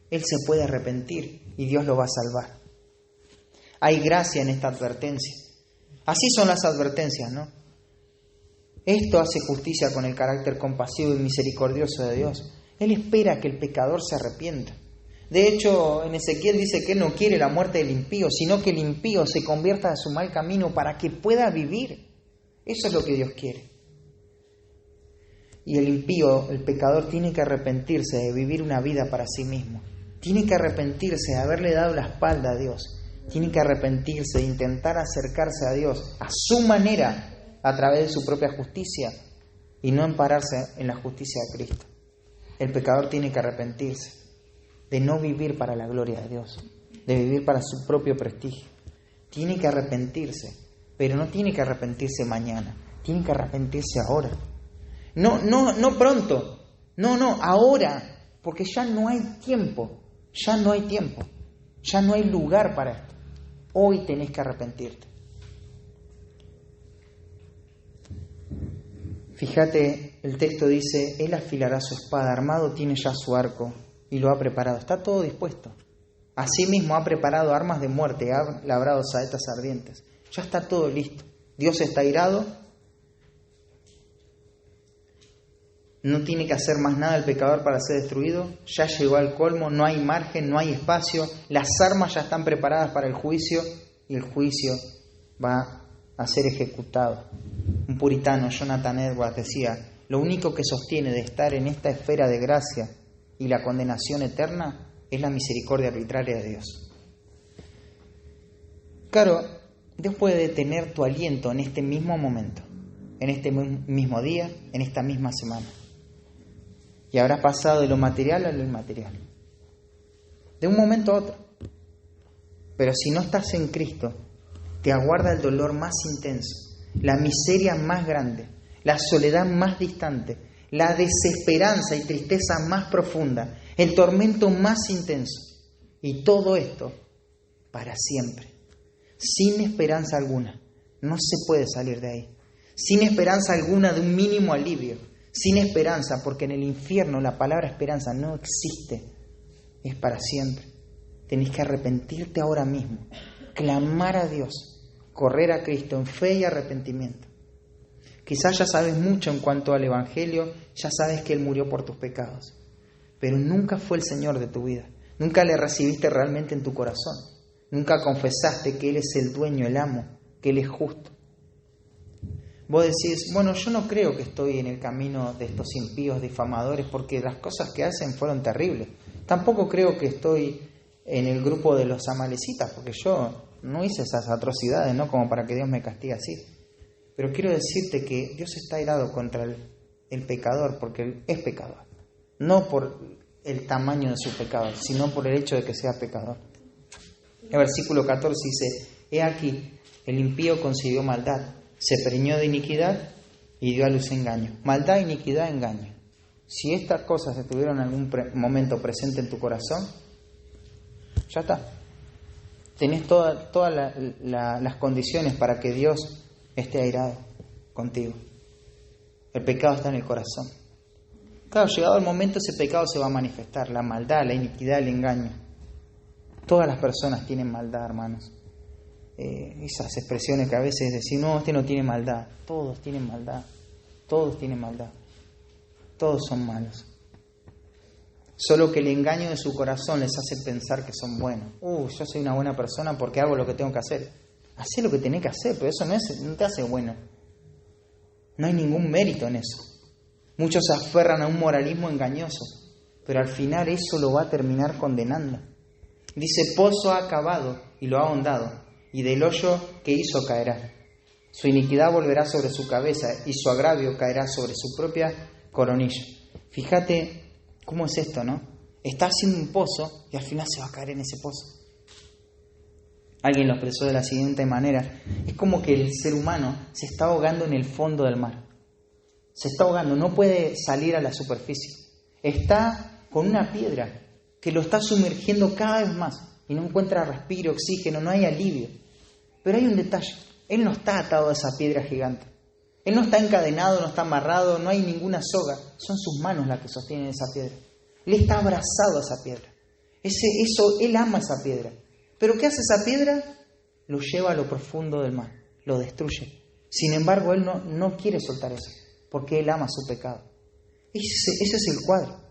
Él se puede arrepentir y Dios lo va a salvar. Hay gracia en esta advertencia. Así son las advertencias, ¿no? Esto hace justicia con el carácter compasivo y misericordioso de Dios. Él espera que el pecador se arrepienta. De hecho, en Ezequiel dice que Él no quiere la muerte del impío, sino que el impío se convierta de su mal camino para que pueda vivir. Eso es lo que Dios quiere. Y el impío, el pecador, tiene que arrepentirse de vivir una vida para sí mismo. Tiene que arrepentirse de haberle dado la espalda a Dios. Tiene que arrepentirse de intentar acercarse a Dios a su manera, a través de su propia justicia, y no ampararse en la justicia de Cristo. El pecador tiene que arrepentirse de no vivir para la gloria de Dios, de vivir para su propio prestigio. Tiene que arrepentirse, pero no tiene que arrepentirse mañana, tiene que arrepentirse ahora. No pronto, ahora, porque ya no hay tiempo, ya no hay lugar para esto. Hoy tenés que arrepentirte. Fíjate, el texto dice: Él afilará su espada, armado tiene ya su arco y lo ha preparado. Está todo dispuesto. Asimismo ha preparado armas de muerte, ha labrado saetas ardientes. Ya está todo listo. Dios está airado. No tiene que hacer más nada el pecador para ser destruido. Ya llegó al colmo, no hay margen, no hay espacio. Las armas ya están preparadas para el juicio y el juicio va a ser ejecutado. Un puritano, Jonathan Edwards, decía: lo único que sostiene de estar en esta esfera de gracia y la condenación eterna es la misericordia arbitraria de Dios. Claro, Dios puede detener tu aliento en este mismo momento, en este mismo día, en esta misma semana. Y habrás pasado de lo material a lo inmaterial, de un momento a otro. Pero si no estás en Cristo, te aguarda el dolor más intenso, la miseria más grande, la soledad más distante, la desesperanza y tristeza más profunda, el tormento más intenso. Y todo esto para siempre, sin esperanza alguna. No se puede salir de ahí. Sin esperanza alguna de un mínimo alivio. Sin esperanza, porque en el infierno la palabra esperanza no existe. Es para siempre. Tenés que arrepentirte ahora mismo, clamar a Dios, correr a Cristo en fe y arrepentimiento. Quizás ya sabes mucho en cuanto al Evangelio, ya sabes que Él murió por tus pecados, pero nunca fue el Señor de tu vida. Nunca le recibiste realmente en tu corazón. Nunca confesaste que Él es el dueño, el amo, que Él es justo. Vos decís: bueno, yo no creo que estoy en el camino de estos impíos difamadores porque las cosas que hacen fueron terribles. Tampoco creo que estoy en el grupo de los amalecitas porque yo no hice esas atrocidades, ¿no? Como para que Dios me castigue así. Pero quiero decirte que Dios está airado contra el pecador porque Él es pecador. No por el tamaño de su pecado, sino por el hecho de que sea pecador. El versículo 14 dice: he aquí, el impío concibió maldad, se preñó de iniquidad y dio a luz engaño. Maldad, iniquidad, engaño. Si estas cosas estuvieron en algún momento presentes en tu corazón, ya está. Tenés todas las condiciones para que Dios esté airado contigo. El pecado está en el corazón. Claro, llegado el momento ese pecado se va a manifestar, la maldad, la iniquidad, el engaño. Todas las personas tienen maldad, hermanos. Esas expresiones que a veces decimos, no, este no tiene maldad. Todos tienen maldad, todos tienen maldad. Todos son malos. Solo que el engaño de su corazón les hace pensar que son buenos. Yo soy una buena persona porque hago lo que tengo que hacer. Hacé lo que tenés que hacer, pero eso no te hace bueno. No hay ningún mérito en eso. Muchos se aferran a un moralismo engañoso, pero al final eso lo va a terminar condenando. Dice, pozo ha cavado y lo ha ahondado, y del hoyo que hizo caerá. Su iniquidad volverá sobre su cabeza, y su agravio caerá sobre su propia coronilla. Fíjate cómo es esto, ¿no? Está haciendo un pozo y al final se va a caer en ese pozo. Alguien lo expresó de la siguiente manera. Es como que el ser humano se está ahogando en el fondo del mar. Se está ahogando, no puede salir a la superficie. Está con una piedra que lo está sumergiendo cada vez más y no encuentra respiro, oxígeno, no hay alivio. Pero hay un detalle, él no está atado a esa piedra gigante. Él no está encadenado, no está amarrado, no hay ninguna soga. Son sus manos las que sostienen esa piedra. Él está abrazado a esa piedra. Él ama esa piedra. ¿Pero qué hace esa piedra? Lo lleva a lo profundo del mar, lo destruye. Sin embargo, él no quiere soltar eso, porque él ama su pecado. Ese es el cuadro.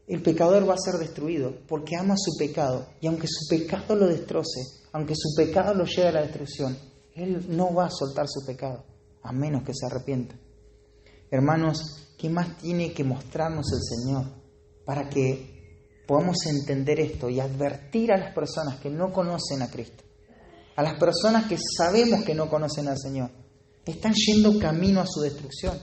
El pecador va a ser destruido porque ama su pecado. Y aunque su pecado lo destroce, aunque su pecado lo lleve a la destrucción, él no va a soltar su pecado, a menos que se arrepienta. Hermanos, ¿qué más tiene que mostrarnos el Señor para que podamos entender esto y advertir a las personas que no conocen a Cristo? A las personas que sabemos que no conocen al Señor. Están yendo camino a su destrucción.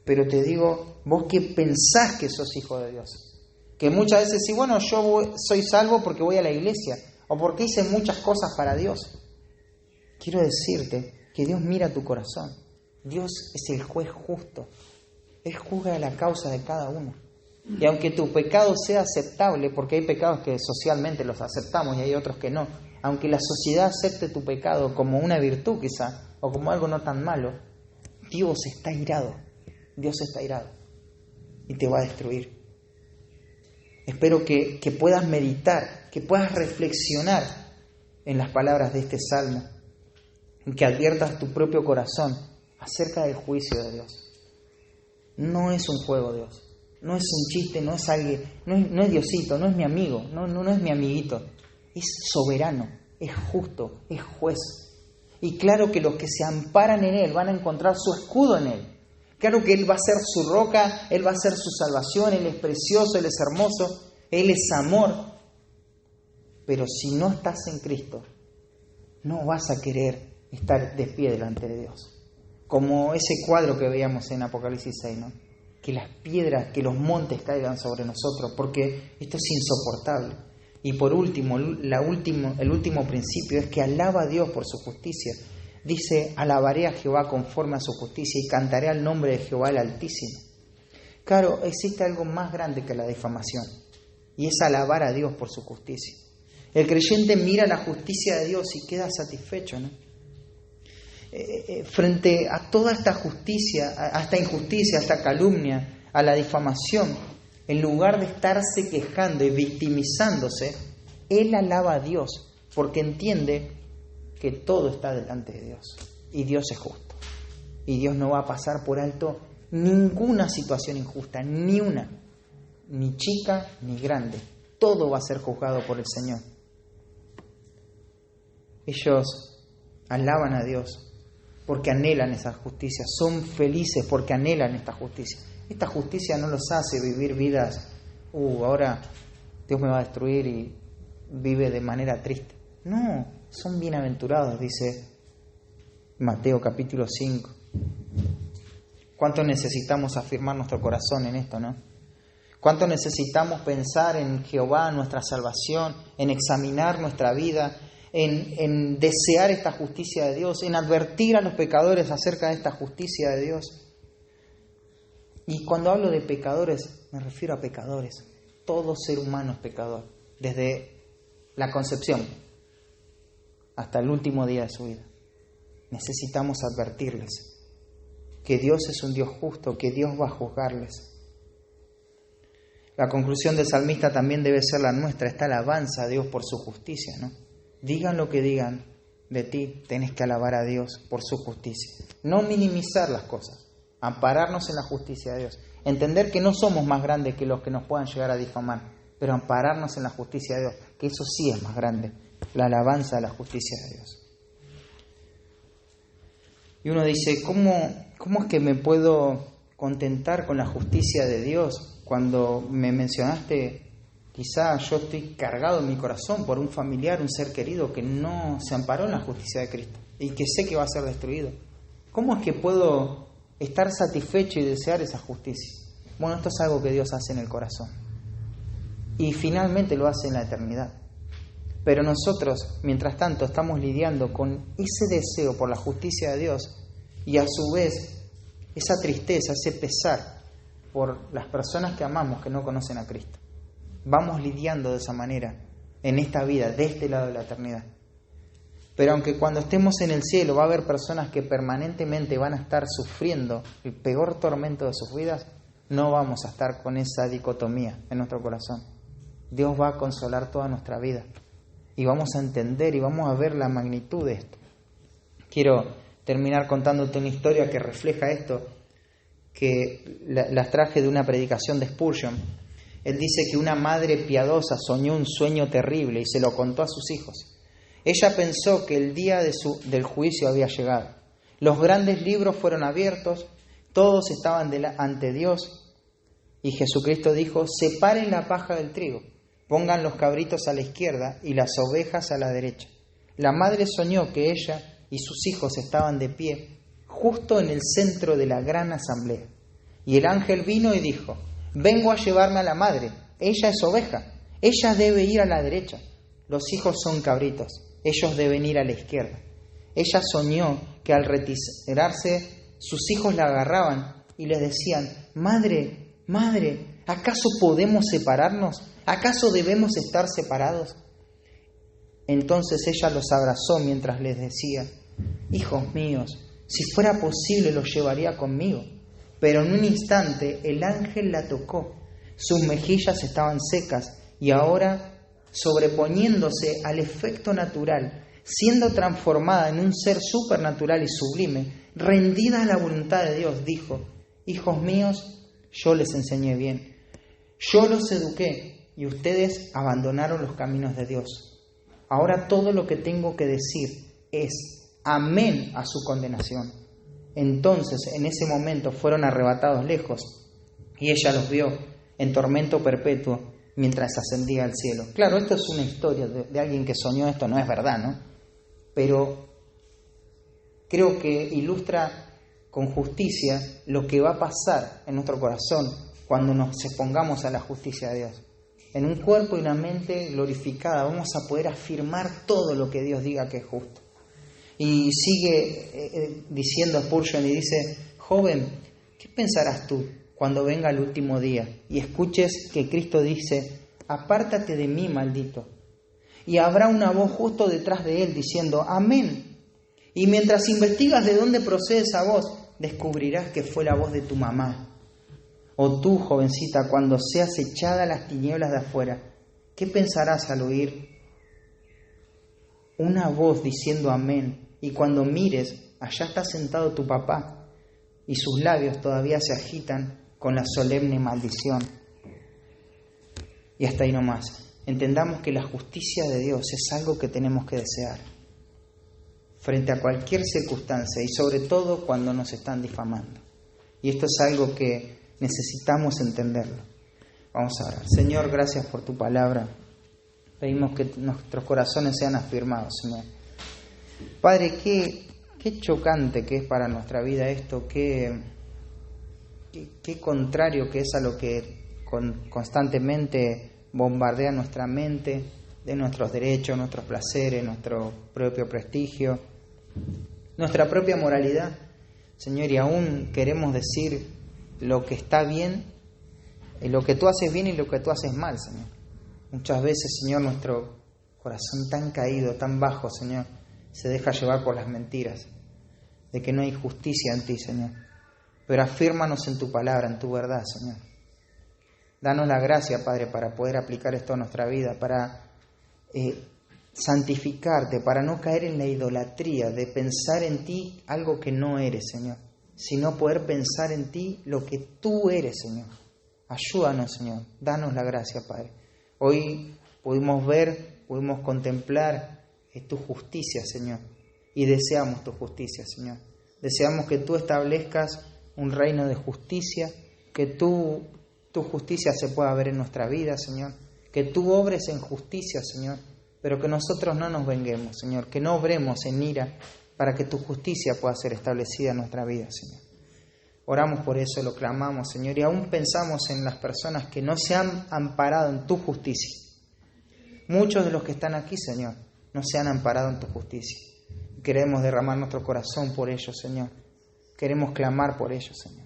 Pero te digo, vos que pensás que sos hijo de Dios, que muchas veces decís, bueno, soy salvo porque voy a la iglesia o porque hice muchas cosas para Dios. Quiero decirte que Dios mira tu corazón. Dios es el juez justo. Él juzga la causa de cada uno. Y aunque tu pecado sea aceptable, porque hay pecados que socialmente los aceptamos y hay otros que no, aunque la sociedad acepte tu pecado como una virtud quizá, o como algo no tan malo, Dios está irado. Dios está irado y te va a destruir. Espero que puedas meditar, que puedas reflexionar en las palabras de este salmo, que adviertas tu propio corazón acerca del juicio de Dios. No es un juego, Dios. No es un chiste, no es alguien, no es Diosito, no es mi amigo, no es mi amiguito. Es soberano, es justo, es juez. Y claro que los que se amparan en Él van a encontrar su escudo en Él. Claro que Él va a ser su roca, Él va a ser su salvación, Él es precioso, Él es hermoso, Él es amor. Pero si no estás en Cristo, no vas a querer estar de pie delante de Dios. Como ese cuadro que veíamos en Apocalipsis 6, ¿no? Que las piedras, que los montes caigan sobre nosotros, porque esto es insoportable. Y por último, el último principio es que alaba a Dios por su justicia. Dice, alabaré a Jehová conforme a su justicia y cantaré al nombre de Jehová el Altísimo. Claro, existe algo más grande que la difamación, y es alabar a Dios por su justicia. El creyente mira la justicia de Dios y queda satisfecho, ¿no? Frente a toda esta justicia, a esta injusticia, a esta calumnia, a la difamación, en lugar de estarse quejando y victimizándose, él alaba a Dios porque entiende que todo está delante de Dios y Dios es justo y Dios no va a pasar por alto ninguna situación injusta, ni una, ni chica ni grande. Todo va a ser juzgado por el Señor. Ellos alaban a Dios porque anhelan esa justicia, son felices porque anhelan esta justicia. Esta justicia no los hace vivir vidas, ahora Dios me va a destruir y vive de manera triste. No, son bienaventurados, dice Mateo capítulo 5. ¿Cuánto necesitamos afirmar nuestro corazón en esto, no? ¿Cuánto necesitamos pensar en Jehová, nuestra salvación, en examinar nuestra vida, en desear esta justicia de Dios, en advertir a los pecadores acerca de esta justicia de Dios? Y cuando hablo de pecadores, me refiero a pecadores. Todo ser humano es pecador, desde la concepción hasta el último día de su vida. Necesitamos advertirles que Dios es un Dios justo, que Dios va a juzgarles. La conclusión del salmista también debe ser la nuestra, esta alabanza a Dios por su justicia, ¿no? Digan lo que digan de ti, tenés que alabar a Dios por su justicia. No minimizar las cosas, ampararnos en la justicia de Dios. Entender que no somos más grandes que los que nos puedan llegar a difamar, pero ampararnos en la justicia de Dios, que eso sí es más grande, la alabanza a la justicia de Dios. Y uno dice, ¿cómo es que me puedo contentar con la justicia de Dios? Cuando me mencionaste, quizá yo estoy cargado en mi corazón por un familiar, un ser querido que no se amparó en la justicia de Cristo y que sé que va a ser destruido. ¿Cómo es que puedo estar satisfecho y desear esa justicia? Bueno, esto es algo que Dios hace en el corazón y finalmente lo hace en la eternidad. Pero nosotros, mientras tanto, estamos lidiando con ese deseo por la justicia de Dios y a su vez esa tristeza, ese pesar por las personas que amamos que no conocen a Cristo. Vamos lidiando de esa manera en esta vida, de este lado de la eternidad. Pero aunque cuando estemos en el cielo va a haber personas que permanentemente van a estar sufriendo el peor tormento de sus vidas, no vamos a estar con esa dicotomía en nuestro corazón. Dios va a consolar toda nuestra vida y vamos a entender y vamos a ver la magnitud de esto. Quiero terminar contándote una historia que refleja esto, que las traje de una predicación de Spurgeon. Él dice que una madre piadosa soñó un sueño terrible y se lo contó a sus hijos. Ella pensó que el día del juicio había llegado. Los grandes libros fueron abiertos, todos estaban ante Dios y Jesucristo dijo, separen la paja del trigo, pongan los cabritos a la izquierda y las ovejas a la derecha. La madre soñó que ella y sus hijos estaban de pie justo en el centro de la gran asamblea. Y el ángel vino y dijo, vengo a llevarme a la madre, ella es oveja, ella debe ir a la derecha. Los hijos son cabritos, ellos deben ir a la izquierda. Ella soñó que al retirarse sus hijos la agarraban y les decían, madre, madre, ¿acaso podemos separarnos? ¿Acaso debemos estar separados? Entonces ella los abrazó mientras les decía, hijos míos, si fuera posible los llevaría conmigo. Pero en un instante el ángel la tocó, sus mejillas estaban secas y ahora, sobreponiéndose al efecto natural, siendo transformada en un ser supernatural y sublime, rendida a la voluntad de Dios, dijo, hijos míos, yo les enseñé bien, yo los eduqué y ustedes abandonaron los caminos de Dios. Ahora todo lo que tengo que decir es amén a su condenación. Entonces, en ese momento fueron arrebatados lejos y ella los vio en tormento perpetuo mientras ascendía al cielo. Claro, esto es una historia de alguien que soñó esto, no es verdad, ¿no? Pero creo que ilustra con justicia lo que va a pasar en nuestro corazón cuando nos expongamos a la justicia de Dios. En un cuerpo y una mente glorificada vamos a poder afirmar todo lo que Dios diga que es justo. Y sigue diciendo Spurgeon y dice, joven, ¿qué pensarás tú cuando venga el último día y escuches que Cristo dice, apártate de mí, maldito? Y habrá una voz justo detrás de él diciendo, amén. Y mientras investigas de dónde procede esa voz, descubrirás que fue la voz de tu mamá. O tú, jovencita, cuando seas echada a las tinieblas de afuera, ¿qué pensarás al oír una voz diciendo amén? Y cuando mires, allá está sentado tu papá y sus labios todavía se agitan con la solemne maldición. Y hasta ahí nomás. Entendamos que la justicia de Dios es algo que tenemos que desear frente a cualquier circunstancia y sobre todo cuando nos están difamando. Y esto es algo que necesitamos entenderlo. Vamos a orar. Señor, gracias por tu palabra. Pedimos que nuestros corazones sean afirmados, Señor. Padre, qué chocante que es para nuestra vida esto, qué contrario que es a lo que constantemente bombardea nuestra mente, de nuestros derechos, nuestros placeres, nuestro propio prestigio, nuestra propia moralidad. Señor, y aún queremos decir lo que está bien, lo que tú haces bien y lo que tú haces mal, Señor. Muchas veces, Señor, nuestro corazón tan caído, tan bajo, Señor, se deja llevar por las mentiras de que no hay justicia en ti, Señor. Pero afírmanos en tu palabra, en tu verdad, Señor. Danos la gracia, Padre, para poder aplicar esto a nuestra vida, para santificarte, para no caer en la idolatría de pensar en ti algo que no eres, Señor, sino poder pensar en ti lo que tú eres, Señor. Ayúdanos, Señor, danos la gracia, Padre. Hoy pudimos ver, pudimos contemplar tu justicia, Señor, y deseamos tu justicia, Señor. Deseamos que tú establezcas un reino de justicia, que tu justicia se pueda ver en nuestra vida, Señor, que tú obres en justicia, Señor, pero que nosotros no nos venguemos, Señor, que no obremos en ira para que tu justicia pueda ser establecida en nuestra vida, Señor. Oramos por eso, lo clamamos, Señor, y aún pensamos en las personas que no se han amparado en tu justicia. Muchos de los que están aquí, Señor, no se han amparado en tu justicia. Queremos derramar nuestro corazón por ellos, Señor. Queremos clamar por ellos, Señor.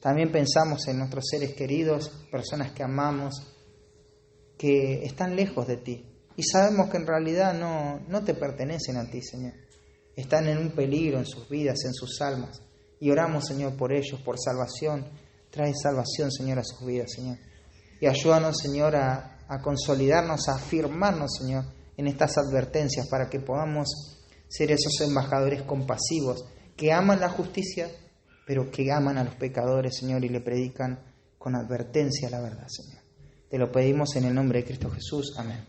También pensamos en nuestros seres queridos, personas que amamos, que están lejos de ti. Y sabemos que en realidad no te pertenecen a ti, Señor. Están en un peligro en sus vidas, en sus almas. Y oramos, Señor, por ellos, por salvación. Trae salvación, Señor, a sus vidas, Señor. Y ayúdanos, Señor, a consolidarnos, a afirmarnos, Señor, en estas advertencias para que podamos ser esos embajadores compasivos que aman la justicia, pero que aman a los pecadores, Señor, y le predican con advertencia la verdad, Señor. Te lo pedimos en el nombre de Cristo Jesús. Amén.